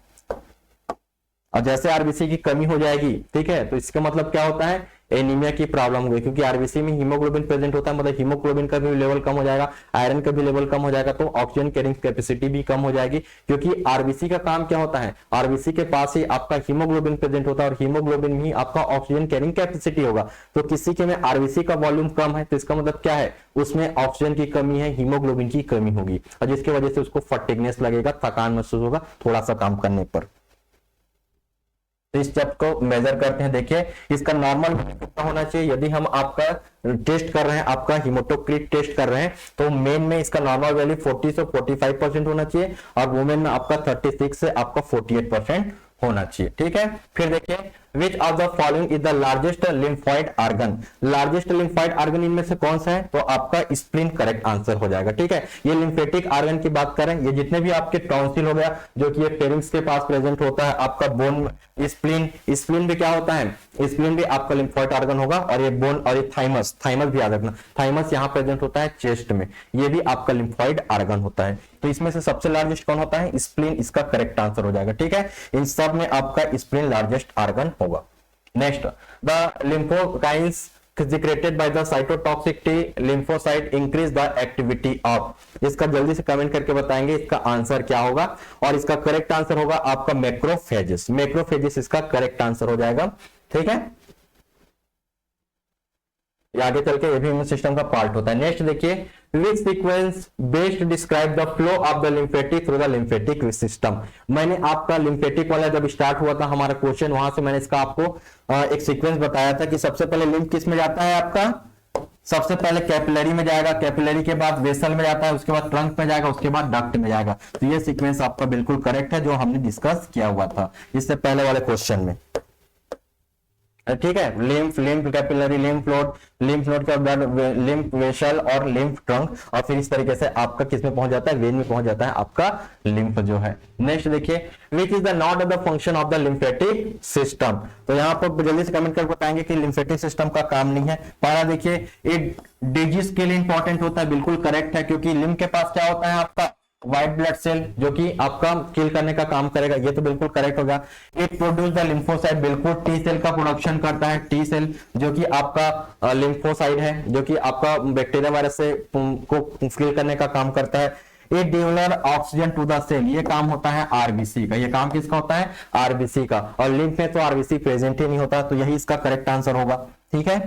[SPEAKER 1] और जैसे आरबीसी की कमी हो जाएगी, ठीक है, तो इसका मतलब क्या होता है एनीमिया की प्रॉब्लम होगी, क्योंकि आरबीसी में हीमोग्लोबिन प्रेजेंट होता है, मतलब हीमोग्लोबिन का भी लेवल कम हो जाएगा, आयरन का भी लेवल कम हो जाएगा, तो ऑक्सीजन कैरिंग कैपेसिटी भी कम हो जाएगी। क्योंकि आरबीसी का काम क्या होता है, आरबीसी के पास ही आपका हीमोग्लोबिन प्रेजेंट होता है और हीमोग्लोबिन में ही आपका ऑक्सीजन कैरिंग कैपेसिटी होगा। तो किसी के में आरबीसी का वॉल्यूम कम है तो इसका मतलब क्या है, उसमें ऑक्सीजन की कमी है, हीमोग्लोबिन की कमी होगी, और जिसकी वजह से उसको फटीगनेस लगेगा, थकान महसूस होगा थोड़ा सा काम करने पर। तो इस स्टेप को मेजर करते हैं। देखिए इसका नॉर्मल कितना होना चाहिए, यदि हम आपका टेस्ट कर रहे हैं, आपका हीमोटोक्रिट टेस्ट कर रहे हैं, तो मेन में इसका नॉर्मल वैल्यू 40 से 45% होना चाहिए, और वुमेन में आपका 36 से आपका 48% होना चाहिए, ठीक है। फिर देखिए Which of the following is the largest lymphoid organ? Largest lymphoid organ इनमें से कौन सा है, तो आपका स्प्लीन करेक्ट आंसर हो जाएगा, ठीक है। ये लिम्फेटिक ऑर्गन की बात करें, ये जितने भी आपके टॉन्सिल हो गया जो कि ये फेरिंक्स के पास प्रेजेंट होता है, आपका बोन स्प्लीन भी क्या होता है, स्प्लीन भी आपका लिम्फोइड ऑर्गन होगा, और ये बोन और ये थाइमस भी याद रखना, थाइमस यहाँ प्रेजेंट होता है चेस्ट में, ये भी आपका लिम्फोइड ऑर्गन होता है। तो इसमें से सबसे लार्जेस्ट कौन होता है, स्प्लीन, इसका करेक्ट आंसर हो जाएगा, ठीक है। इन सब में आपका स्प्लीन लार्जेस्ट ऑर्गन होगा। Next, the lymphocytes secreted by the cytotoxic T lymphocyte increase the activity of, इसका जल्दी से कमेंट करके बताएंगे इसका आंसर क्या होगा, और इसका करेक्ट आंसर होगा आपका मैक्रोफेजेस इसका करेक्ट आंसर हो जाएगा, ठीक है। आगे चल के ये भी इम्यून सिस्टम का पार्ट होता है। नेक्स्ट देखिए, विच sequence best describe the flow of the lymphatic through the lymphatic system. मैंने आपका लिम्फेटिक वाला जब स्टार्ट हुआ था हमारा क्वेश्चन, वहां से मैंने इसका आपको एक सीक्वेंस बताया था कि सबसे पहले लिम्फ किस में जाता है आपका, सबसे पहले कैपिलरी में जाएगा, कैपिलरी के बाद वेसल में जाता है, उसके बाद ट्रंक में जाएगा, उसके बाद डक्ट में जाएगा। तो ये सीक्वेंस आपका बिल्कुल करेक्ट है जो हमने डिस्कस किया हुआ था इससे पहले वाले क्वेश्चन में, ठीक है। लिम्फ कैपिलरी, लिम्फ नोड के बाद लिम्फ वेसल और लिम्फ ट्रंक, और फिर इस तरीके से आपका किस में पहुंच जाता है, वेन में पहुंच जाता है आपका लिम्फ जो है। नेक्स्ट देखिए, which is the not the function of the lymphatic system. तो यहाँ पर जल्दी से कमेंट करके बताएंगे कि लिम्फेटिक सिस्टम का काम नहीं है। पहला देखिए, एक डिजीज के लिए इंपॉर्टेंट होता है, बिल्कुल करेक्ट है, क्योंकि लिम्फ के पास क्या होता है आपका व्हाइट ब्लड सेल जो कि आपका किल करने का काम करेगा, ये तो बिल्कुल करेक्ट होगा। इट प्रोड्यूस द लिम्फोसाइट, बिल्कुल टी सेल का प्रोडक्शन करता है, टी सेल जो कि आपका लिम्फोसाइट है, जो कि आपका बैक्टीरिया वायरस से को किल करने का काम करता है। It deliver oxygen to the cell, ये काम होता है आरबीसी का, ये काम किसका होता है, आरबीसी का, और लिम्फ में तो आरबीसी प्रेजेंट ही नहीं होता, तो यही इसका करेक्ट आंसर होगा, ठीक है।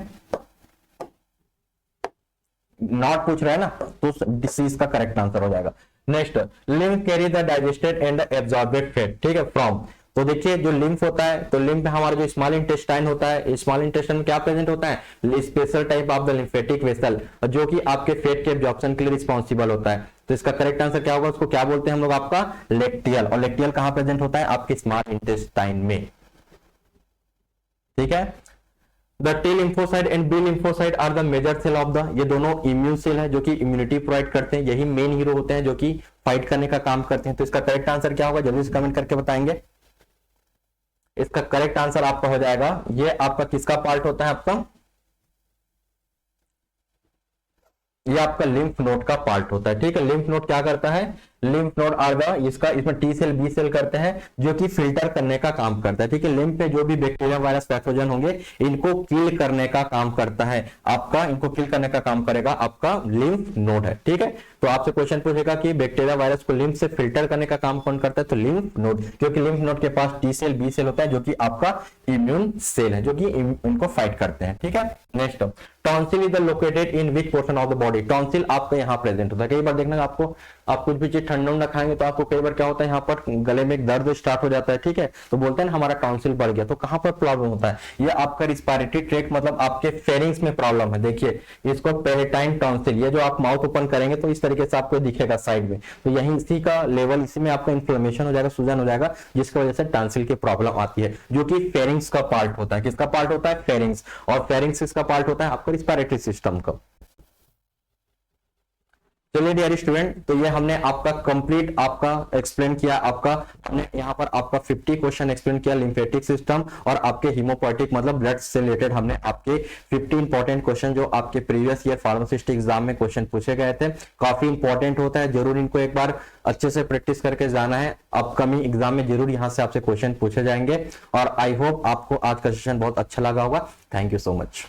[SPEAKER 1] नॉट पूछ रहा है ना, तो डिसीज का करेक्ट आंसर हो जाएगा। Next, lymph carry the digested and एब्जॉर्बेड fat, ठीक है, फ्रॉम। तो देखिए जो लिम्फ होता है, तो लिम्फ में हमारा जो स्मॉल इंटेस्टाइन होता है, स्मॉल इंटेस्टाइन में क्या प्रेजेंट होता है, special type of the lymphatic vessel, जो कि आपके फैट के एब्जॉर्प्शन के लिए रिस्पॉन्सिबल होता है। तो इसका करेक्ट आंसर क्या होगा, उसको क्या बोलते हैं हम लोग, आपका लेक्टियल, और लेक्टियल कहां प्रेजेंट होता है, आपके स्मॉल इंटेस्टाइन में, ठीक है। The T lymphocyte and B lymphocyte are the major cell of the, ये दोनों इम्यून सेल है जो कि इम्यूनिटी प्रोवाइड करते हैं, यही मेन हीरो होते हैं जो कि फाइट करने का काम करते हैं। तो इसका करेक्ट आंसर क्या होगा, जल्दी से कमेंट करके बताएंगे। इसका करेक्ट आंसर आपका हो जाएगा, ये आपका किसका पार्ट होता है, आपका ये आपका लिम्फ नोड का पार्ट होता है, ठीक है। लिम्फ नोड क्या करता है, लिम्फ नोड आर द, इसका इसमें टी सेल बी सेल करते हैं जो कि फिल्टर करने का काम करता है, ठीक है। लिम्फ पे जो भी बैक्टीरिया वायरस पैथोजन होंगे इनको किल करने का काम करता है आपका, इनको किल करने का काम करेगा आपका लिम्फ नोड है, ठीक है। तो आपसे क्वेश्चन पूछेगा कि बैक्टीरिया वायरस को लिम्फ से फिल्टर करने का काम कौन करता है, तो लिम्फ नोड, क्योंकि लिम्फ नोड के पास टी सेल बी सेल होता है जो कि आपका इम्यून सेल है जो कि इनको फाइट करते हैं, ठीक है। Next, tonsil is located in which portion of the body. Tonsil आपका यहाँ प्रेजेंट होता है, कई बार देखना आपको, आप कुछ भी चीज ठंडा उंडा खाएंगे तो आपको कई बार क्या होता है, यहाँ पर गले में एक दर्द स्टार्ट हो जाता है, ठीक है, तो बोलते हैं ना हमारा टॉन्सिल बढ़ गया। तो कहाँ पर प्रॉब्लम होता है, ये आपका रिस्पायरेटरी ट्रैक्ट मतलब आपके फेरिंग्स में प्रॉब्लम है। देखिए इसको पेरिटाइन टॉन्सिल, ये जो आप माउथ ओपन करेंगे तो इस तरीके से आपको दिखेगा साइड में, तो यही इसी का लेवल, इसी में आपका इन्फ्लेमेशन हो जाएगा, सूजन हो जाएगा, जिसकी वजह से टॉन्सिल की प्रॉब्लम आती है, जो कि फेरिंग्स का पार्ट होता है। किसका पार्ट होता है, फेरिंग्स, और फेरिंग्स किसका पार्ट होता है, आपका रिस्पायरेटरी सिस्टम का। चलिए डियर स्टूडेंट, तो ये हमने आपका कंप्लीट आपका एक्सप्लेन किया, आपका हमने यहाँ पर आपका 50 क्वेश्चन एक्सप्लेन किया लिम्फेटिक सिस्टम और आपके हीमोपोएटिक मतलब ब्लड से रिलेटेड हमने आपके 50 इंपॉर्टेंट क्वेश्चन जो आपके प्रीवियस ईयर फार्मासिस्ट एग्जाम में क्वेश्चन पूछे गए थे, काफी इंपॉर्टेंट होता है, जरूर इनको एक बार अच्छे से प्रैक्टिस करके जाना है, अपकमिंग एग्जाम में जरूर यहाँ से आपसे क्वेश्चन पूछे जाएंगे। और आई होप आपको आज का सेशन बहुत अच्छा लगा होगा। Thank you so much.